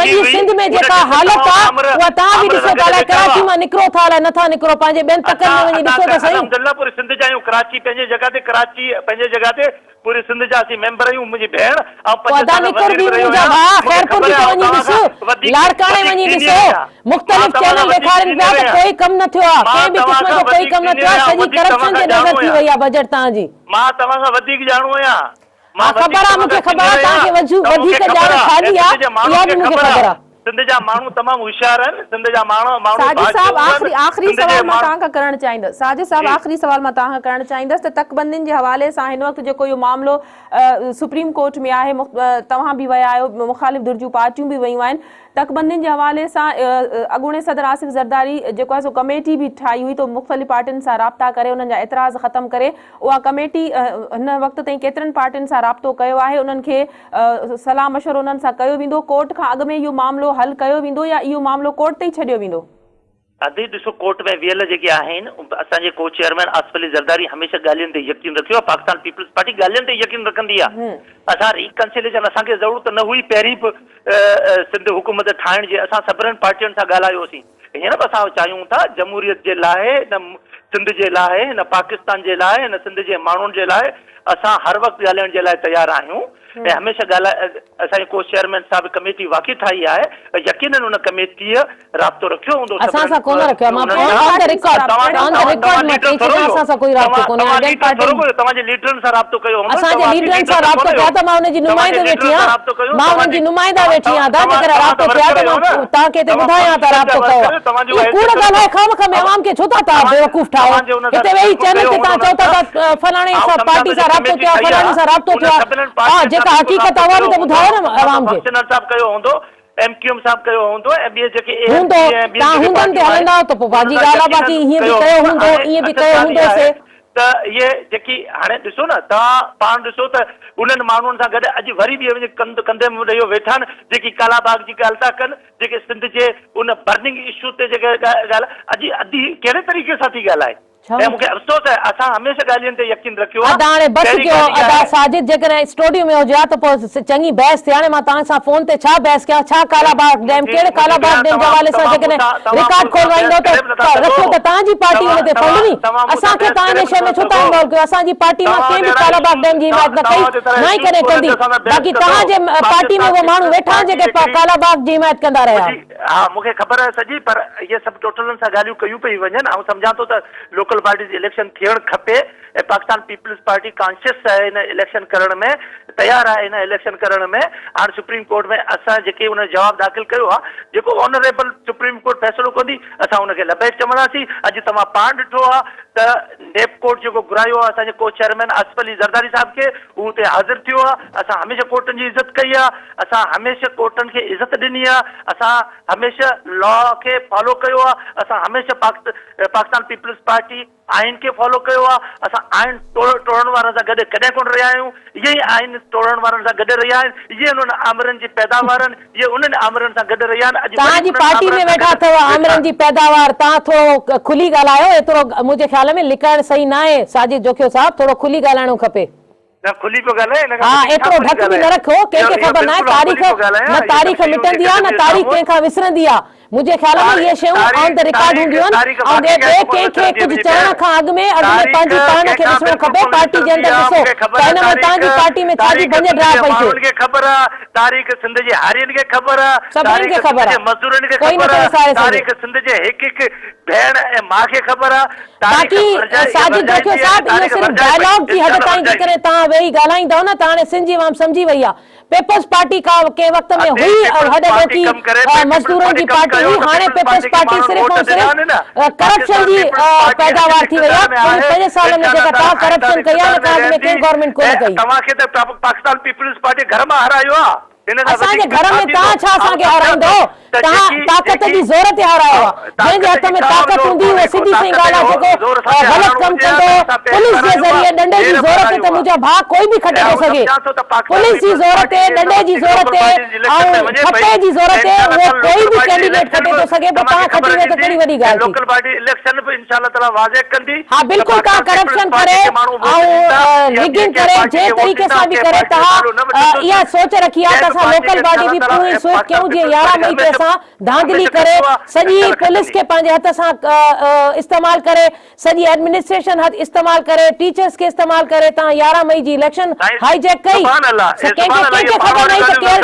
सॼी सिंध में जेका हालत आहे उहा तव्हां बि ॾिसो था, कराची मां निकिरो था अलाए नथा निकिरो, पंहिंजे ॿियनि तकनि में वञी ॾिसो त सही। अल्हम्दुलिल्लाह पूरी सिंध जा आहियूं, कराची पंहिंजे जॻह ते, कराची पंहिंजे जॻह ते, पूरी सिंध जा असीं मेंबर आहियूं। मुंहिंजी भेण लाड़काणे वञी ॾिसो, मुख़्तलिफ़ चैनल ॾेखारनि पिया त कोई कमु न थियो आहे, कंहिं बि क़िस्म जो कोई कमु न थियो आहे, सॼी करप्शन जे नज़र थी वई आहे बजट तव्हांजी। मां तव्हां खां वधीक ॼाणू आहियां, ख़बर आहे मूंखे, ख़बर आहे तव्हांखे वधीक ॼाण छाजी आहे, इहा बि मूंखे ख़बर आहे। सिंध जा माण्हू तमामु होशियार आहिनि, सिंध जा माण्हू साजिद साहब आख़िरी सवाल मां तव्हां खां करणु चाहींदसि, साजिद साहब आख़िरी सवाल मां तव्हां खां करणु चाहींदसि त तकबंदियुनि जे हवाले सां हिन वक़्तु जेको इहो मामिलो सुप्रीम कोर्ट में आहे, तव्हां बि विया आहियो, मुख़ालिफ़ धुर जूं पार्टियूं बि वयूं आहिनि, तकबंदियुनि जे हवाले सां अॻूणे सदर आसिफ ज़रदारी जेको आहे सो कमेटी बि ठाही हुई, तो मुख़्तलिफ़ पार्टियुनि सां राब्ता करे उन्हनि जा एतिराज़ ख़तमु करे उहा कमेटी हिन वक़्त ताईं केतिरनि पार्टियुनि सां राब्तो कयो आहे, उन्हनि खे सलाह मशवरो उन्हनि सां कयो वेंदो, कोर्ट खां अॻु में इहो मामिलो हल कयो वेंदो या इहो मामिलो कोर्ट ते ई छॾियो वेंदो? अदी ॾिसो, कोर्ट में वियल जेके आहिनि, असांजे को चेयरमैन आसिफ अली ज़रदारी हमेशह ॻाल्हियुनि ते यकीन रखियो आहे। पाकिस्तान पीपल्स पार्टी ॻाल्हियुनि ते यकीन रखंदी आहे। असां रिकंसिलेशन असांखे ज़रूरत न हुई पहिरीं बि सिंध हुकूमत ठाहिण जी, असां सभिनीनि पार्टियुनि सां ॻाल्हायोसीं। हींअर बि असां चाहियूं था जमहूरियत जे लाइ, न सिंध जे लाइ, न पाकिस्तान जे लाइ, न सिंध जे माण्हुनि जे लाइ, असां हर वक़्तु ॻाल्हाइण जे लाइ तयारु आहियूं ऐं हमेशह असांजे को चेयरमैन साहब कमेटी वाक़ई ठाही आहे, यकीनन उन कमेटीअ राब्तो रखियो हूंदो। असां सां कोन रखियो, मां ऑन द रिकॉर्ड मां चई छॾियां, असां सां कोई राब्तो कोन्हे। तव्हांजे लीडरनि सां राब्तो कयो? असांजे लीडरनि सां राब्तो कया त मां उनजी नुमाइंदो वेठी आहियां, मां उनजी नुमाइंदा वेठी आहियां, जेकर राब्तो कया त मां तव्हांखे हिते ॿुधायां त राब्तो कयो। इहो कूड़ ॻाल्हाए खामख़ में अवाम खे छो था तव्हां बेवकूफ़ ठाहो? हिते वेही चैनल ते तव्हां चओ था त फलाणे सां पार्टी सां राब्तो थियो आहे, फलाणे सां राब्तो थियो आहे, जेका हक़ीक़त आहे उहा बि त ॿुधायो न अवाम खे। साहब कयो हूंदो, MQM साहब कयो हूंदो, ऐं ॿिए जेके हूंदो, तव्हां हुंदनि ते हलंदा त पोइ बाजी ॻाल्हि आहे, बाक़ी हीअं बि कयो हूंदो, ईअं बि कयो हूंदोसीं। त इहे जेकी हाणे ॾिसो न, तव्हां पाण ॾिसो त उन्हनि माण्हुनि सां गॾु अॼु वरी बि वञी कंधे में ॾेई वेठा आहिनि, जेकी कालाबाग जी ॻाल्हि था कनि, जेके सिंध जे उन बर्निंग इशू ते जेके ॻाल्हि अॼु अधी कहिड़े तरीक़े सां थी ॻाल्हाए। ऐं मूंखे अफ़सोस आहे, असां हमेशह ॻाल्हियुनि ते यकीन रखियो आहे। हाणे बस कयो अदा साजिद, जेकॾहिं स्टूडियो में हुजे त पोइ चङी बहस थी। हाणे मां तव्हां सां फोन ते छा बहस कयां? छा कालाबाग डैम, कहिड़े कालाबाग डैम जे हवाले सां जेकॾहिं रिकॉर्ड खोलवाईंदो त रखियो त तव्हांजी पार्टी हुन ते फंड नी, असांखे तव्हां इन शइ में छो था इन्वॉल्व कयो? असांजी पार्टी मां कंहिं बि कालाबाग डैम जी हिमायत न कई, न ई कॾहिं कंदी। बाक़ी तव्हांजे पार्टी में उहे माण्हू वेठा आहिनि जेके कालाबाग जी हिमायत कंदा रहिया। हा, मूंखे ख़बर आहे सॼी, पर इहे सभु टोटलनि सां ॻाल्हियूं कयूं पई वञनि। ऐं सम्झां थो त लोकल पार्टीज़ इलेक्शन थियणु खपे ऐं पाकिस्तान पीपल्स पार्टी कॉन्शियस आहे इन इलेक्शन करण में, तयारु आहे इन इलेक्शन करण में। हाणे सुप्रीम कोर्ट में असां जेके हुन जवाबु दाख़िल कयो आहे, जेको ऑनरेबल सुप्रीम कोर्ट फ़ैसिलो कंदी असां हुनखे लबैक चवंदासीं। अॼु तव्हां पाण ॾिठो आहे त नेप कोर्ट जेको घुरायो आहे असांजे को चेयरमैन आसिफ अली ज़रदारी साहब खे, हू हुते हाज़िर थियो आहे। असां हमेशह कोर्टनि जी इज़त कई आहे, असां हमेशह कोर्टनि खे इज़त ॾिनी आहे, असां हमेशह लॉ खे फॉलो कयो आहे, असां हमेशह पाकिस्तान पीपल्स पार्टी आइन खे फॉलो कयो आहे, असां आइन तोड़ण वारनि सां गॾु कॾहिं कोन रहिया आहियूं, इहे ई आइन तोड़ण वारनि सां गॾु रहिया आहिनि, इहे उन्हनि आमरनि जी पैदावार आहिनि, इहे उन्हनि आमरनि सां गॾु रहिया आहिनि। तव्हांजी पार्टी में वेठा अथव आमरनि जी पैदावार, तव्हां थोरो खुली ॻाल्हायो, एतिरो मुंहिंजे ख्याल में लिकाइण सही न आहे। साजिद जोखियो साहब थोरो खुली ॻाल्हाइणो खपे। खुली पियो ॻाल्हाए, हा एतिरो ढक बि न रखो, कंहिंखे ख़बर न आहे तारीख़ न तारीख़ मिटंदी आहे न तारीख़ कंहिंखां विसरंदी आहे। मुझे ख्याल में ये शयूं ऑन द रिकॉर्ड हूंदियूं आहिनि ऐं ॿिए कंहिंखे कुझु चवण खां अॻु में पंहिंजी पाण खे ॾिसणो खपे। पार्टी जे अंदरि ॾिसो त हिन में तव्हांजी पार्टी में छा जी भंज ड्राह पई थिए, ख़बर आहे तारीख़ सिंध जे हारियुनि खे ख़बर आहे, सभिनी खे ख़बर आहे, मज़दूरनि खे कोई ख़बर नथो विसारे आहे, सघे। तारीख़ सिंध जे हिकु हिकु भेण ऐं माउ खे ख़बर आहे। बाक़ी साजिद जोखियो साहब इहो सिर्फ़ डायलॉग जी हद ताईं जेकॾहिं तव्हां वेही ॻाल्हाईंदव न त हाणे सिंध जी आवाम सम्झी वई आहे। पीपल्स पार्टी का के वक्त में हुई और हद रोकी मजदूरनि जी पार्टी हुई, हाणे पीपल्स पार्टी सिर्फ़ और सिर्फ़ करप्शन जी पैदावार थी वई आहे। 5 साल में जेका तव्हां करप्शन कई आहे न तव्हां में कंहिं गवर्नमेंट कोन कई। तव्हांखे त पाकिस्तान पीपल्स पार्टी घर मां हारायो आहे। असांजे घर में तव्हां छा असांखे हाराईंदो, तव्हां ताक़त जी ज़ोर ते हारायो आहे। जंहिंजे हथ में ताक़त हूंदी उहो सिधी सही ॻाल्हि आहे जेको ग़लति कमु कंदो पुलिस जे ज़रिए डंडे जी ज़ोर ते, त मुंहिंजा भाउ कोई बि खटे थो सघे। पुलिस जी ज़ोर ते, डंडे जी ज़ोर ते ऐं खटे जी ज़ोर ते उहो कोई बि कैंडिडेट खटे थो सघे। पोइ तव्हां खटी में त कहिड़ी वॾी ॻाल्हि लोकल पार्टी इलेक्शन बि इंशाअल्लाह ताला वाज़े कंदी। हा बिल्कुलु, तव्हां करप्शन करे ऐं रिगिंग करे जंहिं तरीक़े सां बि करे तव्हां इहा सोच रखी आहे त लोकल बॉडी भी पूरी स्वीप क्यों जी 11 मई ते असां धांधली करे सॼी पुलिस के पंहिंजे हथ सां इस्तेमाल करे, सॼी एडमिनिस्ट्रेशन हथ इस्तेमाल करे, टीचर्स के इस्तेमाल करे तव्हां 11 मई जी इलेक्शन हाईजैक कई। कंहिंखे ख़बर नहीं त केरु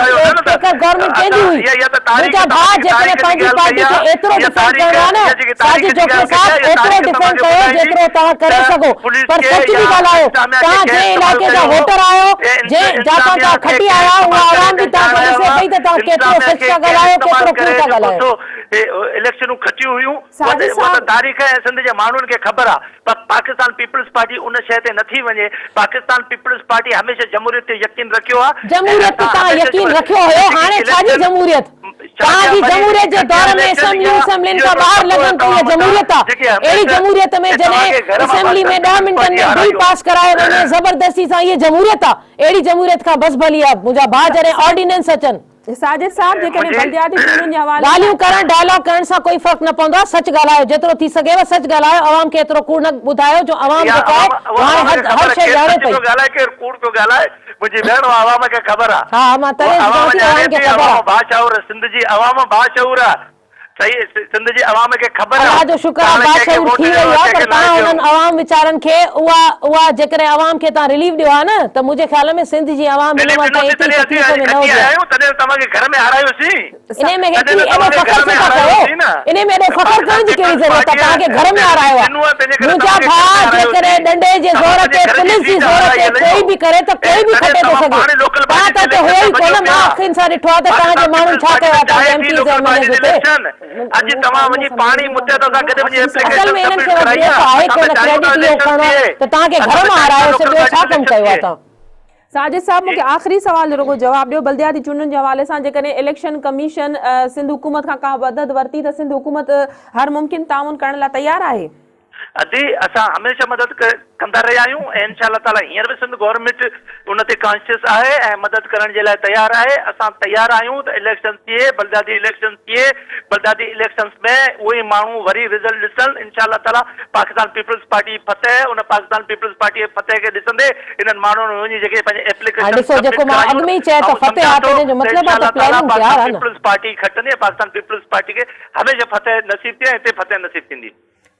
गवर्नमेंट कंहिंजी हुई। मुंहिंजा भाउ जेकॾहिं पंहिंजी पार्टी खे एतिरो डिफेंड करणो आहे न साजिद जोखियो साहब एतिरो डिफेंड कयो जेतिरो तव्हां करे सघो, पर सच बि ॻाल्हायो। तव्हां जंहिं इलाइक़े जा वोटर आहियो, जंहिं जातां तव्हां खटी आया आहियो, उहा आवाम बि तव्हांखे ॾिसे पई त तव्हां केतिरो सच था ॻाल्हायो, केतिरो कूड़ था ॻाल्हायो। इलेक्शनूं खटियूं हुयूं, उहा तारीख़ ऐं सिंध जे माण्हुनि खे ख़बर आहे, पर पाकिस्तान पीपल्स पार्टी उन शइ ते नथी वञे। पाकिस्तान पीपल्स पार्टी हमेशह जमहूरियत ते यकीन रखियो आहे। जमहूरियत ते तव्हां यकीन रखियो हुयो, हाणे छाजी जमहूरियत? तव्हांजी जमहूरियत जे दौर में असेंबलियुनि खां ॿाहिरि लॻनि त इहा जमहूरियत आहे। अहिड़ी जमहूरियत में जॾहिं असेंबली में 10 मिंटनि में बिल पास कराए वञे ज़बरदस्ती सां, इहा जमहूरियत आहे। अहिड़ी जमहूरियत खां बस भली आहे मुंहिंजा भाउ जॾहिं ऑर्डिनेंस अचनि। साजिद साहब जेकॾहिं बलदियाती चूंडुनि जे हवाले ॻाल्हियूं करण डायलॉग करण सां कोई फ़र्क़ु न पवंदो आहे। सच ॻाल्हायो, जेतिरो थी सघेव सच ॻाल्हायो। अवाम खे एतिरो कूड़ न ॿुधायो जो अवाम जेका आहे हर शइ ॼाणे पई। कूड़ पियो ॻाल्हाए मुंहिंजी भेण अवाम खे ख़बर आहे। हा मां तॾहिं अवाम खे ख़बर आहे। बाशऊर सिंध जी अवाम बाशऊर आहे। सही, सिंध जी अवाम खे ख़बर आहे। अल्लाह जो शुक्र आहे बाशऊर थी वई आहे, पर तव्हां हुननि अवाम वीचारनि खे उहा जेकॾहिं अवाम खे तव्हां रिलीफ ॾियो आहे न त मुंहिंजे ख्याल में सिंध जी अवाम हिन वटि एतिरी तकलीफ़ में न हुजे। तॾहिं तव्हांखे घर में हारायोसीं। इन में एॾो फ़ख्र छो था कयो? इन में एॾो फ़ख्र करण जी कहिड़ी ज़रूरत आहे? तव्हांखे घर में हारायो आहे। मुंहिंजा भाउ जेकॾहिं डंडे जे ज़ोर ते, पुलिस जी ज़ोर ते कोई बि करे त कोई बि खटे थो सघे। तव्हां त हुते हुयो ई कोन। मां अखियुनि सां ॾिठो आहे त तव्हांजे माण्हुनि छा कयो आहे तव्हांजे एमपीज़ ऐं एमएलएज़ ते। अॼु तव्हां वञी पाणी मुद्दे सां गॾु वञी असल में इन्हनि खे वधीक आहे कोन क्रेडिट इहो खणो त तव्हांखे घर मां हारायोसीं, ॿियो छा कमु कयो आहे तव्हां? साजिद साहब मूंखे आख़िरी सवाल जो रुगो जवाब ॾियो। बलदियाती चूंडुनि जे हवाले सां जेकॾहिं इलेक्शन कमीशन सिंध हुकूमत खां का मदद वरिती त सिंध हुकूमत हर मुमकिन ताउन करण लाइ तयारु आहे? अदी असां हमेशह मदद कंदा रहिया आहियूं ऐं इंशाअल्लाह ताला हींअर बि सिंध गवर्नमेंट उन ते कॉन्शियस आहे ऐं मदद करण जे लाइ तयारु आहे। असां तयारु आहियूं त इलेक्शन थिए, बलदियाती इलेक्शन थिए। बलदियाती इलेक्शंस में उहे माण्हू वरी रिज़ल्ट ॾिसनि। इंशाअल्लाह ताला पाकिस्तान पीपल्स पार्टी फतेह, उन पाकिस्तान पीपल्स पार्टी जे फतेह खे ॾिसंदे इन्हनि माण्हुनि वञी जेके पंहिंजे एप्लीकेशन ॾिसो जेको मां अॻु में ई चयो त फतेह आहे त जो मतिलबु आहे त प्लानिंग तयारु आहे न। पीपल्स पार्टी खटंदी, पाकिस्तान पीपल्स पार्टी खे हमेशह फतेह नसीब थिए, हिते फतेह नसीब थींदी।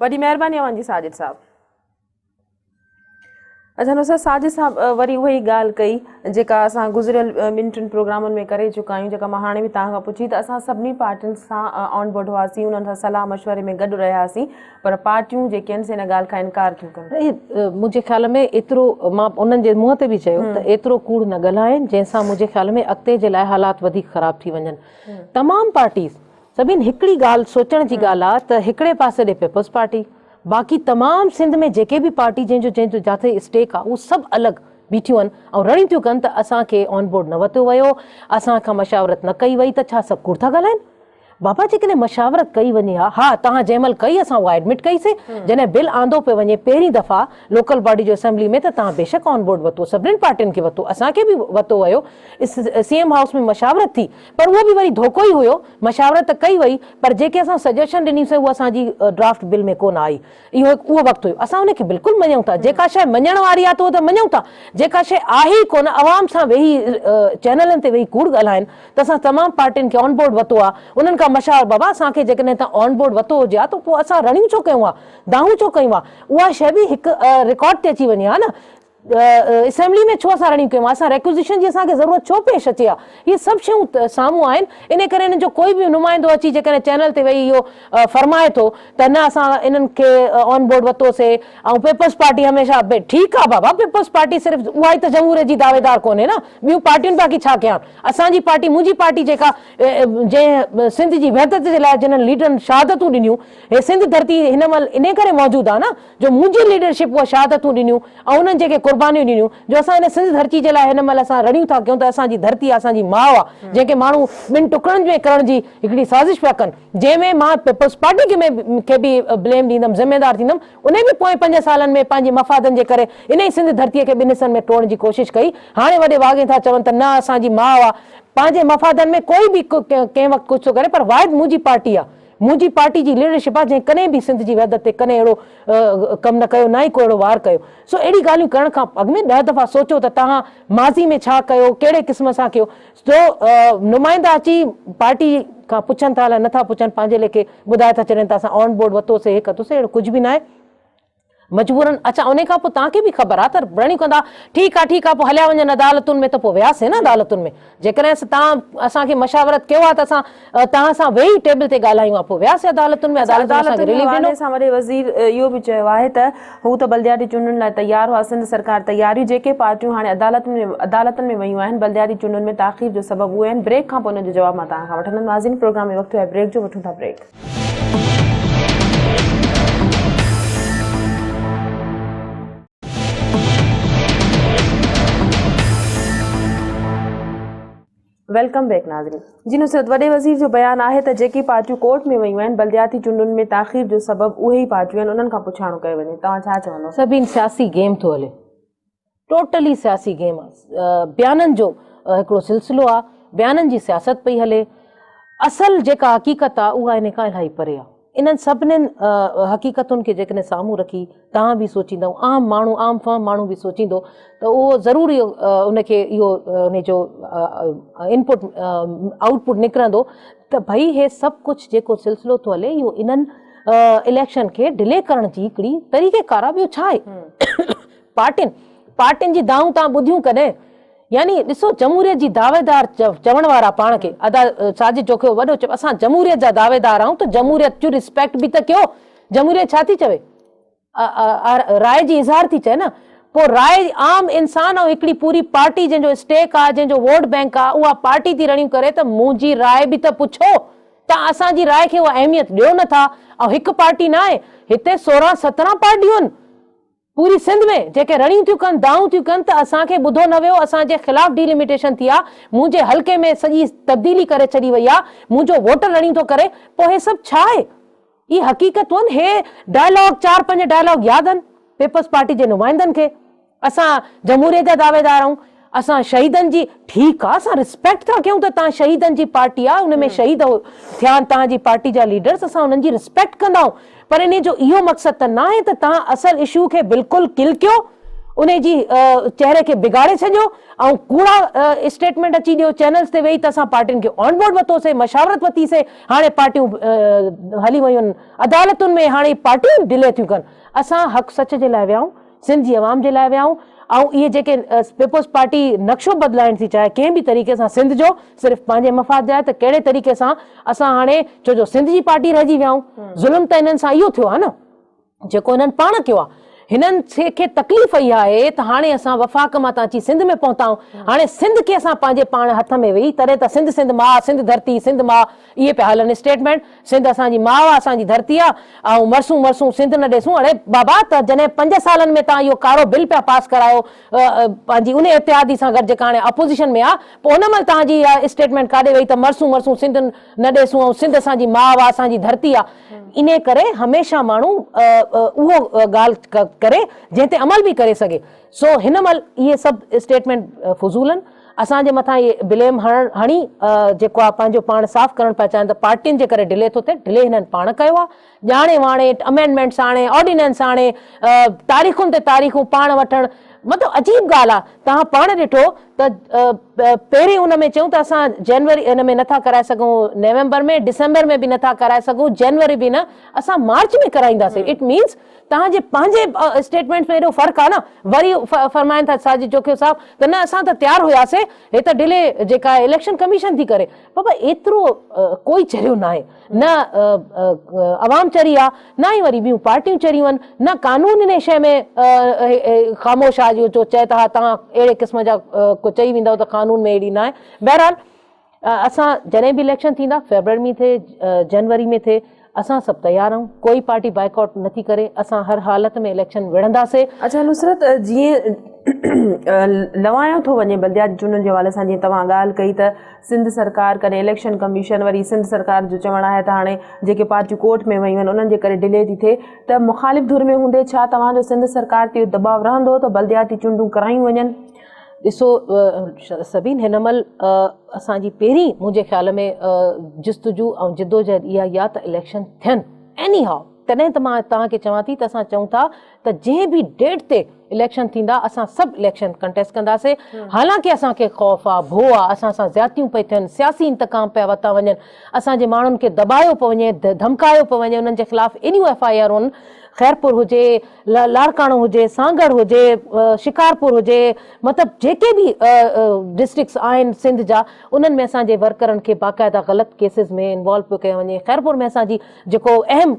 वॾी महिरबानी अवांजी साजिद साहब। अच्छा नुसरत साजिद साहब वरी उहा ई ॻाल्हि कई जेका असां गुज़िरियल मिंटनि प्रोग्रामनि में करे चुका आहियूं, जेका मां हाणे बि तव्हां खां पुछी त असां सभिनी पार्टियुनि सां ऑन बोर्ड हुआसीं, उन्हनि सां सलाह मशवरे में गॾु रहियासीं, पर पार्टियूं जेके आहिनि से हिन ॻाल्हि खां इनकार थियूं कनि। मुंहिंजे ख़्याल में एतिरो मां उन्हनि जे मुंहं ते बि चयो त एतिरो कूड़ न ॻाल्हाइनि जंहिंसां मुंहिंजे ख़्याल में अॻिते जे लाइ हालात वधीक ख़राब थी वञनि। तमामु पार्टीज़ सभिनि हिकिड़ी ॻाल्हि सोचण जी ॻाल्हि आहे त हिकिड़े पासे ॾे पीपल्स पार्टी, बाक़ी तमामु सिंध में जेके बि पार्टी जंहिंजो जिथे स्टेक आहे उहे सभु अलॻि बीठियूं आहिनि ऐं रणी थियूं कनि त असांखे ऑन बोर्ड न वरितो वियो, असां खां मशावरत न कई वई, त छा सभु कूड़ था ॻाल्हाइनि? बाबा जेकॾहिं मशावरत कई वञे हा तव्हां जंहिं महिल कई असां उहा एडमिट कईसीं जॾहिं बिल आंदो पियो वञे पहिरीं दफ़ा लोकल बॉडी जो असेंबली में त तव्हां बेशक ऑन बोर्ड वरितो सभिनीनि पार्टियुनि खे वरितो असांखे बि वरितो वियो CM हाउस में मशावरत थी पर उहो बि वरी धोखो ई हुयो मशावरत त कई वई पर जेके असां सजेशन ॾिनीसीं उहा असांजी ड्राफ्ट बिल में कोन आई इहो उहो वक़्तु हुयो असां उनखे बिल्कुलु मञूं था जेका शइ मञण वारी आहे त उहो त मञूं था जेका शइ आहे ई कोन आवाम सां वेही चैनलनि ते वेही कूड़ ॻाल्हाइनि त असां तमामु पार्टियुनि खे ऑन बोर्ड वरितो आहे उन्हनि खां मशावर बाबा असांखे जेकॾहिं तव्हां ऑन बोर्ड वरितो हुजे हा त पोइ असां रड़ियूं छो कयूं दाहूं छो कयूं उहा शइ बि हिकु रिकॉर्ड ते अची वञे न असेंबली में छो असां रड़ियूं कयूं असां रेक्विजिशन जी असांखे ज़रूरत छो पेश अचे इहे सभु शयूं साम्हूं आहिनि इन करे इन्हनि जो कोई बि नुमाइंदो अची जेकॾहिं चैनल ते वेही इहो फरमाए थो त न असां इन्हनि खे ऑन बोर्ड वरितोसीं ऐं पीपल्स पार्टी हमेशह ठीकु आहे बाबा पीपल्स पार्टी सिर्फ़ु उहा ई त जमहूरियत जी दावेदार कोन्हे न ॿियूं पार्टियुनि बाक़ी छा कया असांजी पार्टी मुंहिंजी पार्टी जेका जंहिं सिंध जी वहदत जे लाइ जिन्हनि लीडरनि शहादतूं ॾिनियूं हे सिंध धरती हिन महिल इन करे मौजूदु आहे न जो मुंहिंजी लीडरशिप उहा शहादतूं ॾिनियूं ऐं उन्हनि जेके कुर्बानियूं ॾिनियूं जो असां हिन सिंध धरती जे लाइ हिन महिल असां रड़ियूं था कयूं त असांजी धरती आहे असांजी माउ आहे जंहिंखे माण्हू ॿिनि टुकड़नि में करण जी हिकिड़ी साज़िश पिया कनि जंहिंमें मां पीपल्स पार्टी खे बि ब्लेम ॾींदमि ज़िम्मेदार थींदमि उन बि पोइ 5 सालनि में पंहिंजे मफ़ादनि जे करे इन ई सिंध धरतीअ खे ॿिनि हिसनि में टोड़ण जी कोशिशि कई हाणे वॾे वागे था चवनि त न असांजी माउ आहे पंहिंजे मफ़ादनि में कोई बि कंहिं वक़्तु कुझु थो करे पर वाहिद मुंहिंजी पार्टी आहे मुंहिंजी पार्टी जी लीडरशिप आहे जंहिं कॾहिं बि सिंध जी वहदत ते कॾहिं अहिड़ो कमु न कयो न ई को अहिड़ो वार कयो सो अहिड़ी ॻाल्हियूं करण खां अॻु में 10 दफ़ा सोचो त तव्हां माज़ी में छा कयो कहिड़े क़िस्म सां कयो सो नुमाइंदा अची पार्टी खां पुछनि था अलाए नथा पुछनि पंहिंजे लेखे ॿुधाए था छॾनि त असां ऑन बोर्ड वरितोसीं हे कतोसीं अहिड़ो कुझु बि न आहे मजबूरन अच्छा उन खां पोइ तव्हांखे बि ख़बर आहे त रड़ियूं कंदा ठीकु आहे पोइ हलिया वञनि अदालतुनि में त पोइ वियासीं न अदालतुनि में जेकॾहिं तव्हां असांखे मशावरत कयो आहे त असां तव्हां सां वेही टेबल ते ॻाल्हायूं पोइ वियासीं अदालतुनि में वॾे वज़ीर इहो बि चयो आहे त हू त बलदियाती चूंडुनि लाइ तयारु हुआ सिंध सरकार तयारियूं जेके पार्टियूं हाणे अदालतुनि में वयूं आहिनि बलदियाती चूंडुनि में ताख़ीर जो सबबु उहे आहिनि ब्रेक खां पोइ हुनजो जवाब मां तव्हां खां वठंदमि नाज़रीन प्रोग्राम में वक़्तु आहे ब्रेक जो वठूं था ब्रेक वेलकम बैक नाज़रीन जी नुसरत वॾे वज़ीर जो बयानु आहे त जेकी पार्टियूं कोर्ट में वयूं आहिनि बलदियाती चूंडुनि में ताख़ीर जो सबबु उहे ई पार्टियूं आहिनि उन्हनि खां पुछाणो कयो वञे तव्हां छा चवंदो सभिनि सियासी गेम थो हले टोटली सियासी गेम आहे बयाननि जो हिकिड़ो सिलसिलो आहे बयाननि जी सियासत पई हले असल जेका हक़ीक़त आहे उहा इन खां इलाही परे आहे इन्हनि सभिनीनि हक़ीक़तुनि खे जेकॾहिं साम्हूं रखी तव्हां बि सोचींदव आम माण्हू आम फर्म माण्हू बि सोचींदो त उहो ज़रूरी उनखे इहो उनजो इनपुट आउटपुट निकिरंदो त भई हे सभु कुझु जेको सिलसिलो थो हले इहो इन्हनि इलेक्शन खे डिले करण जी हिकिड़ी तरीक़ेकार आहे ॿियो छा आहे पार्टियुनि जी दाऊं तव्हां ॿुधियूं कॾहिं यानी ॾिसो जमहूरियत जी दावेदार चवण वारा पाण खे साजिद चोखियो वॾो चयो असां जमहूरियत जा दावेदार आहियूं त जमहूरियत जो रिस्पेक्ट बि त कयो जमहूरियत छा थी चवे राय जी इज़हार थी चए न पोइ राय आम इंसान ऐं हिकिड़ी पूरी पार्टी जंहिंजो स्टेक आहे जंहिंजो वोट बैंक आहे उहा पार्टी थी रड़ियूं करे त मुंहिंजी राय बि त पुछो तव्हां असांजी राय खे उहा अहमियत ॾियो नथा ऐं हिकु पार्टी न आहे हिते 16-17 पार्टियूं आहिनि पूरी सिंध में जेके रड़ियूं थियूं कनि दाऊं थियूं कनि त असांखे ॿुधो न वियो असांजे ख़िलाफ़ डिलिमिटेशन थी आहे मुंहिंजे हल्के में सॼी तब्दीली करे छॾी वई आहे मुंहिंजो वोटर रड़ियूं थो करे पोइ हे सभु छा आहे इहे हक़ीक़तूं आहिनि हे डायलॉग 4-5 डायलॉग यादि आहिनि पीपल्स पार्टी जे नुमाइंदनि खे असां जमहूरियत जा दावेदार आहियूं असां शहीदनि जी ठीकु आहे असां रिस्पेक्ट था कयूं त तव्हां शहीदनि जी पार्टी आहे उन में शहीद थिया आहिनि तव्हांजी पार्टी जा लीडर्स असां उन्हनि जी रिस्पेक्ट कंदा आहियूं पर इन जो इहो मक़सदु त न आहे त तव्हां असल इशू खे बिल्कुलु किल कयो उन जी चेहरे खे बिगाड़े छॾियो ऐं कूड़ा स्टेटमेंट अची ॾियो चैनल्स ते वेही त असां पार्टियुनि खे ऑन बोर्ड वरितोसीं मशावरत वरितीसीं हाणे पार्टियूं हली वयूं आहिनि अदालतुनि में हाणे पार्टियूं डिले थियूं कनि असां हक़ सच जे लाइ वियाऊं सिंध जी आवाम जे लाइ वियाऊं ऐं इहे जेके पीपल्स पार्टी नक्शो बदिलाइण थी चाहे कंहिं बि तरीक़े सां सिंध जो सिर्फ़ु पंहिंजे मफ़ाद जे आहे त कहिड़े तरीक़े सां असां हाणे छो जो सिंध जी पार्टी रहिजी वियाऊं ज़ुल्म त इन्हनि सां इहो थियो आहे न जेको हिननि पाण कयो आहे हिननि खे तकलीफ़ इहा आहे त हाणे असां वफ़ाक़ मां अची सिंध में पहुता आहियूं, हाणे सिंध खे असां पंहिंजे पाण हथ में वेही तॾहिं त सिंध सिंध मां, सिंध धरती, सिंध मां, इहे पिया हलनि स्टेटमेंट। सिंध असांजी माउ आहे, असांजी धरती आहे, ऐं मरसूं मरसूं सिंध न ॾिसूं। अड़े बाबा, त जॾहिं 5 सालनि में तव्हां इहो कारो बिल पिया पास करायो पंहिंजी उन इत्यादी सां गॾु जेका हाणे अपोज़िशन में आहे, पोइ हुन महिल तव्हांजी इहा स्टेटमेंट काॾे वई त मरसूं मरसूं सिंध न ॾिसूं ऐं सिंध असांजी माउ आहे, असांजी धरती आहे। इन करे हमेशह माण्हू उहो ॻाल्हि करे जंहिं ते अमल बि करे सघे। सो हिन महिल इहे सभु स्टेटमेंट फज़ूल आहिनि। असांजे मथां इहे ब्लेम हणी जेको आहे पंहिंजो पाण साफ़ करणु पिया चाहिनि त पार्टियुनि जे करे डिले थो थिए। डिले हिननि पाण कयो आहे, ॼाणे वाणे अमेंडमेंट्स आणे, ऑर्डिनेंस आणे, तारीख़ुनि ते तारीख़ूं पाण वठणु, मतिलबु अजीब ॻाल्हि आहे। तव्हां पाण ॾिठो त पहिरीं उन में चयूं त असां जनवरी इन में नथा कराए सघूं, नवंबर में, डिसंबर में बि नथा कराए सघूं, जनवरी बि न, असां मार्च में कराईंदासीं। इट मीन्स तव्हांजे पंहिंजे स्टेटमेंट्स में एॾो फ़र्क़ु आहे न। वरी फरमाइनि था साजिद जोखियो साहब त न असां त तयारु हुयासीं, हे त डिले जेका इलेक्शन कमीशन थी करे। बाबा एतिरो कोई चरियो न आहे, न अवाम चरी आहे, न ई वरी ॿियूं पार्टियूं चरियूं आहिनि, न कानून इन शइ में ख़ामोश आहे जो चए था तव्हां अहिड़े क़िस्म जा को चई वेंदव त कानून में अहिड़ी न आहे। बहरहाल असां जॾहिं बि इलेक्शन थींदा, फेबरवरी में थिए, जनवरी में थिए, असां सभु तयारु आहियूं। कोई पार्टी बाइकआउट नथी करे, असां हर हालत में इलेक्शन विढ़ंदासीं। अच्छा नुसरत, जीअं लवायो थो वञे बल्दियाती चूंडुनि जे हवाले सां, जीअं तव्हां ॻाल्हि कई त सिंध सरकार कॾहिं इलेक्शन कमीशन, वरी सिंध सरकार जो चवणु आहे त हाणे जेके पार्टियूं कोर्ट में वयूं आहिनि उन्हनि जे करे डिले थी थिए, त मुख़ालिफ़ धुर में हूंदे छा तव्हांजो सिंध सरकार ते दबाव रहंदो त बल्दियाती चूंडूं करायूं वञनि? ॾिसो सभिनि हिन महिल असांजी पहिरीं मुंहिंजे ख़्याल में जिस्तजू ऐं जिदोजहद इहा ई आहे त इलेक्शन थियनि एनी हाउ। तॾहिं त मां तव्हांखे चवां थी त असां चऊं था त जंहिं बि डेट ते इलेक्शन थींदा असां सभु इलेक्शन कंटेस्ट कंदासीं। हालांकि असांखे ख़ौफ़ आहे, भो आहे, असां सां ज़्यादतियूं पई थियनि, सियासी इंतकाम पिया वरिता वञनि, असांजे माण्हुनि खे दॿायो पियो वञे, धमकायो पियो वञे, उन्हनि जे ख़िलाफ़ एॾियूं FIR आहिनि। ख़ैरपुर हुजे, लाड़काणो हुजे, सांगड़ हुजे, शिकारपुर हुजे, मतिलबु जेके बि डिस्ट्रिक्ट्स आहिनि सिंध जा, उन्हनि में असांजे वर्करनि खे बाक़ाइदा ग़लति केसिस में इन्वॉल्व पियो कयो वञे। ख़ैरपुर में असांजी जेको अहम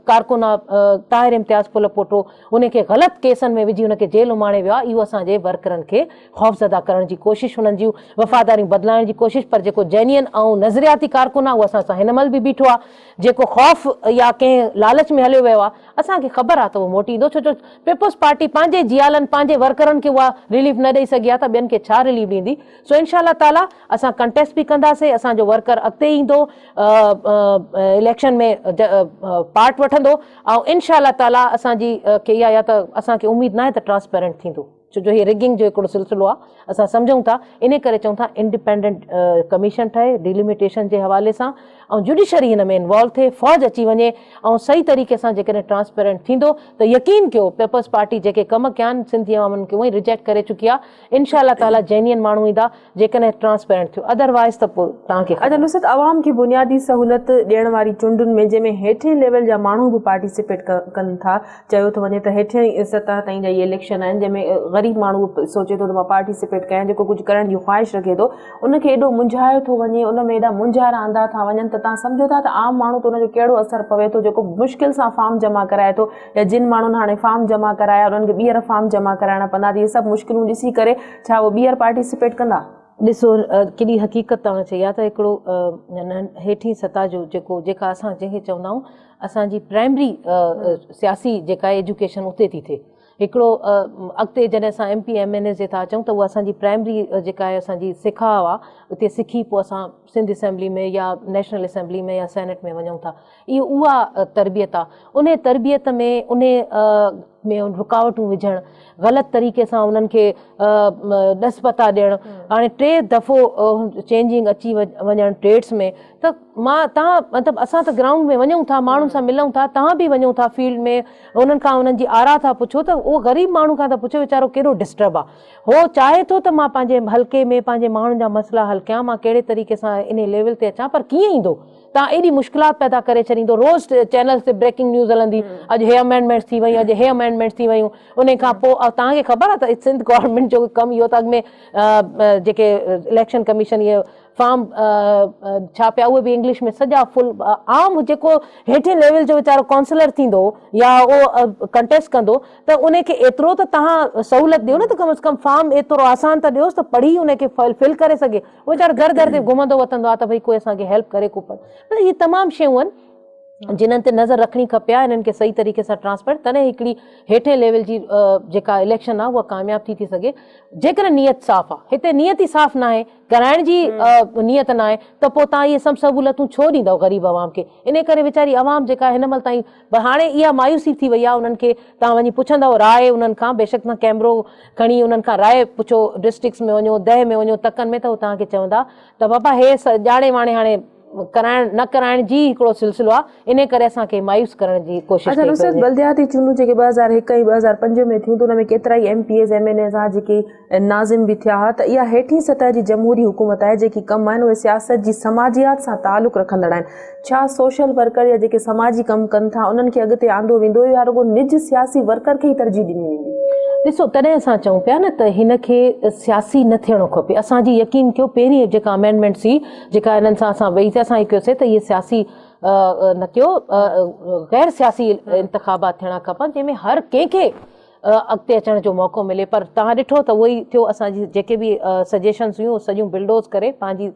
कारकुन आहे ताहिर इम्तियाज़ पुल पोटो, उनखे ग़लति केसनि में विझी उनखे जेल उमाणे वियो आहे। इहो असांजे वर्करनि खे ख़ौफ़ज़दा करण जी कोशिशि, हुननि जूं वफ़ादारियूं बदिलाइण जी कोशिशि। पर जेको जेन्युइन ऐं नज़रियाती कारकुन आहे उहो असां सां हिन महिल बि बीठो आहे। जेको ख़ौफ़ या कंहिं लालच में हलियो वियो आहे, असांखे ख़बर आहे त उहो मोटी ईंदो, छो जो पीपल्स पार्टी पंहिंजे जियालनि, पंहिंजे वर्करनि खे उहा रिलीफ न ॾेई सघी आहे त ॿियनि खे छा रिलीफ ॾींदी। सो इंशाअल्लाह ताला असां कंटेस्ट बि कंदासीं, असांजो वर्कर अॻिते ईंदो, इलेक्शन में पार्ट वठंदो, ऐं इंशाअल्लाह ताला असांजी खे इहा या त असांखे उमेदु न आहे त ट्रांसपेरेंट थींदो, छो जो हीअ रिगिंग जो हिकिड़ो सिलसिलो आहे असां सम्झूं था। इन करे चऊं था इंडिपेंडेंट कमीशन ठहे डिलिमिटेशन जे हवाले सां, ऐं जुडिशरी हिन में इन्वॉल्व थिए, फ़ौज अची वञे, ऐं सही तरीक़े सां जेकॾहिं ट्रांसपेरेंट थींदो त यकीन कयो पीपल्स पार्टी जेके कम कया आहिनि सिंधी अवामनि खे उहे रिजेक्ट करे चुकी आहे। इंशाअल्लाह ताला जेन्युइन माण्हू ईंदा जेकॾहिं ट्रांसपेरेंट थियो, अदरवाइज़ त पोइ तव्हांखे। अच्छा नुसरत, अवाम खे बुनियादी सहूलियत ॾियण वारी चूंडुनि में जंहिंमें हेठें लेवल जा माण्हू बि पार्टिसिपेट कनि था, चयो थो वञे त हेठें सतह ताईं जा इहे इलेक्शन आहिनि जंहिंमें ग़रीब माण्हू सोचे थो त मां पार्टिसिपेट कयां, जेको कुझु करण जी ख़्वाहिश रखे थो, उनखे एॾो मुंझायो थो वञे, उन में एॾा मुंझारा आंदा था वञनि त तव्हां सम्झो था त आम माण्हू त उनजो कहिड़ो असरु पवे थो, जेको मुश्किल सां फॉर्म जमा कराए थो, या जिन माण्हुनि हाणे फॉर्म जमा कराया उन्हनि खे ॿीहर फॉर्म जमा कराइणा पवंदा। इहे सभु मुश्किलूं ॾिसी करे छा उहे ॿीहर पार्टिसिपेट कंदा? ॾिसो केॾी हक़ीक़त तव्हां चई आहे त हिकिड़ो हेठीं सतह जो जेका असां जंहिंखे चवंदा आहियूं असांजी प्राइमरी सियासी जेका एजुकेशन उते थी थिए। हिकिड़ो अॻिते जॾहिं असां MP MNA जे था अचूं त उहा असांजी प्राइमरी जेका आहे असांजी सिखाव आहे, उते सिखी पोइ असां सिंध असेंबली में या नेशनल असेंबली में या सेनेट में वञूं था। इहो उहा तरबियत आहे। उन तरबियत में में रुकावटूं विझणु, ग़लति तरीक़े सां उन्हनि खे ॾसपता ॾियणु, हाणे 3 दफ़ो चेंजिंग अची वञणु ट्रेड्स में, त तव्हां मतिलबु असां त ग्राउंड में वञूं था, माण्हुनि सां मिलूं था, तव्हां बि वञो था फील्ड में, उन्हनि खां उन्हनि जी आरा था पुछो, त उहो ग़रीब माण्हू खां त पुछो वीचारो केॾो डिस्टर्ब आहे। उहो चाहे थो त मां पंहिंजे हल्के में पंहिंजे माण्हुनि जा मसइला हल कयां, मां कहिड़े तरीक़े सां इन लेवल ते अचां, पर कीअं ईंदो? तव्हां एॾी मुश्किलात पैदा करे छॾींदो। रोज़ चैनल्स ते ब्रेकिंग न्यूज़ हलंदी, अॼु हे अमेंडमेंट्स थी वयूं, अॼु हे अमेंडमेंट्स थी वयूं, उन खां पोइ तव्हांखे ख़बर आहे त सिंध गवर्नमेंट जो कमु इहो त अॻु में जेके इलेक्शन कमीशन इहे फार्म छा पिया उहे बि इंग्लिश में सॼा फुल आम जेको हेठे लेवल जो वीचारो काउंसलर थींदो या उहो कंटेस्ट कंदो त उनखे एतिरो त तव्हां सहूलियत ॾियो न त कम से कम फार्म एतिरो आसान त ॾियोसि त पढ़ी उनखे फिल करे सघे। उहो वीचारो घर घर ते घुमंदो वठंदो आहे त भई कोई असांखे हेल्प करे कूपन। त इहे तमामु शयूं आहिनि जिन्हनि ते नज़र रखणी खपे आहे, इन्हनि खे सही तरीक़े सां ट्रांसफर तॾहिं हिकिड़ी हेठे लेवल जी जेका इलेक्शन आहे उहा कामयाब थी सघे। जेकर नियत साफ़ आहे, हिते नियत ई साफ़ न आहे, कराइण जी नियत न आहे त पोइ तव्हां इहे सभु सहूलियतूं छो ॾींदव ग़रीब आवाम खे। इन करे वीचारी आवाम जेका हिन महिल ताईं हाणे इहा मायूसी थी वई आहे, उन्हनि खे तव्हां वञी पुछंदव राय उन्हनि खां, बेशक तव्हां कैमरो खणी उन्हनि खां राय पुछो, डिस्ट्रिक्ट्स में वञो, दह में वञो, तकनि में, त उहो तव्हांखे चवंदा त बाबा हे ॼाणे वाणे हाणे कराइण न कराइण जी हिकिड़ो सिलसिलो आहे, इन करे असांखे मायूस करण जी कोशिशि अच्छा नुसरत, बल्दियाती चूंडूं जेके 2001 ऐं 2005 में थियूं त उन में केतिरा ई MPs MNAs जेके नाज़िम बि थिया हुआ, त इहा हेठी सतह जी जमहूरी हुकूमत आहे, जेकी कम आहिनि उहे सियासत जी समाजियात सां तालुक़ रखंदड़ आहिनि। छा सोशल वर्कर या जेके समाजी कम कनि था उन्हनि खे अॻिते आंदो वेंदो या रुगो निज सियासी वर्कर खे ई तरजीह ॾिनी वेंदी? ॾिसो, तॾहिं असां चऊं पिया न त हिनखे सियासी न थियणो खपे। असांजी यकीन कयो पहिरीं जेका अमेंडमेंट्स हुई, जेका हिननि सां असां वेही असां ही कयोसीं त इहे सियासी न कयो, गैर सियासी इंतिखाबात थियणा खपनि जंहिंमें हर कंहिंखे अॻिते अचण जो मौक़ो मिले। पर तव्हां ॾिठो त उहो ई थियो, असांजी जेके बि सजेशन्स हुयूं सॼियूं बिल्डोज़ करे पंहिंजी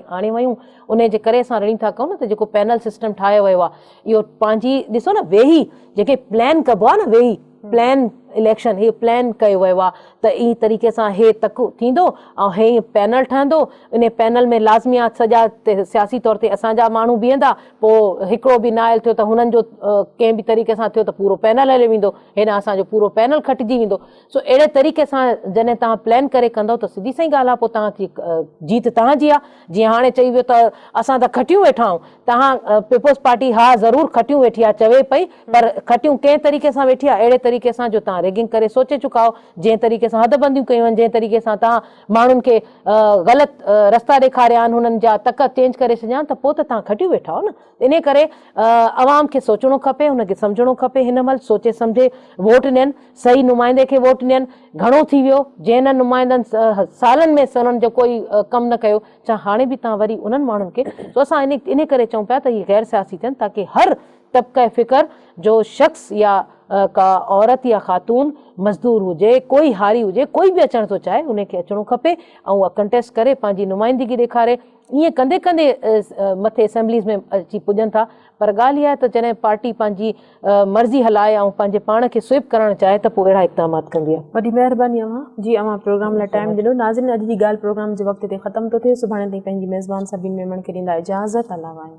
आणे वयूं। उन जे करे असां रणी था कयूं न त जेको पैनल सिस्टम ठाहियो वियो आहे इहो पंहिंजी ॾिसो न वेही जेके प्लान कबो आहे न, वेही प्लान इलेक्शन, हे प्लान कयो वियो आहे त ई तरीक़े सां हे तक थींदो ऐं हे पैनल ठहंदो। इन पैनल में लाज़मी आहे सॼा सियासी तौर ते असांजा माण्हू बीहंदा, पोइ हिकिड़ो बि नाइल थियो त हुननि जो कंहिं बि तरीक़े सां थियो त पूरो पैनल हली वेंदो, हेॾां असांजो पूरो पैनल खटिजी वेंदो। सो अहिड़े तरीक़े सां जॾहिं तव्हां प्लान करे कंदव त सिधी सही ॻाल्हि आहे, पोइ तव्हांजी जीत तव्हांजी आहे। जीअं हाणे चई वियो त असां त खटियूं वेठा आहियूं, तव्हां पीपुल्स पार्टी हा ज़रूरु खटियूं वेठी आहे चवे पई, पर खटियूं कंहिं तरीक़े सां वेठी आहे, अहिड़े तरीक़े सां जो तव्हां रिगिंग करे सोचे चुका हो, जंहिं तरीक़े सां हदबंदियूं कयूं आहिनि, जंहिं तरीक़े सां तव्हां माण्हुनि खे ग़लति रस्ता ॾेखारिया आहिनि, हुननि जा तक चेंज करे छॾिया आहिनि, त पोइ त तव्हां खटियूं वेठा हो न। इन करे अवाम खे सोचणो खपे, हुनखे सम्झणो खपे, हिन महिल सोचे सम्झे वोट ॾियनि, सही नुमाइंदे खे वोट ॾियनि। घणो थी वियो जंहिं न नुमाइंदनि सालनि में उन्हनि जो कोई कमु न कयो, छा हाणे बि तव्हां वरी उन्हनि माण्हुनि खे। सो असां इन करे चऊं पिया त इहे गैर सियासी थियनि, ताकी हर तबक़े फ़िक्र जो शख़्स या का औरत या ख़ातून मज़दूर हुजे, कोई हारी हुजे, कोई बि अचणु थो चाहे उनखे अचिणो खपे ऐं उहा कंटेस्ट करे पंहिंजी नुमाइंदगी ॾेखारे। ईअं कंदे कंदे मथे असेंबलीज़ में अची पुॼनि था। पर ॻाल्हि इहा आहे त जॾहिं पार्टी पंहिंजी मर्ज़ी हलाए ऐं पंहिंजे पाण खे स्वीप करणु चाहे त पोइ अहिड़ा इक़दामात कंदी आहे। वॾी महिरबानी अव्हां जी, अव्हां प्रोग्राम लाइ टाइम ॾिनो। नाज़रीन, अॼु जी ॻाल्हि प्रोग्राम जे वक़्त ते ख़तमु थो थिए। सुभाणे ताईं पंहिंजी मेज़बान सभिनी मेमण खे ॾींदा इजाज़त। अल्लाह वाहे।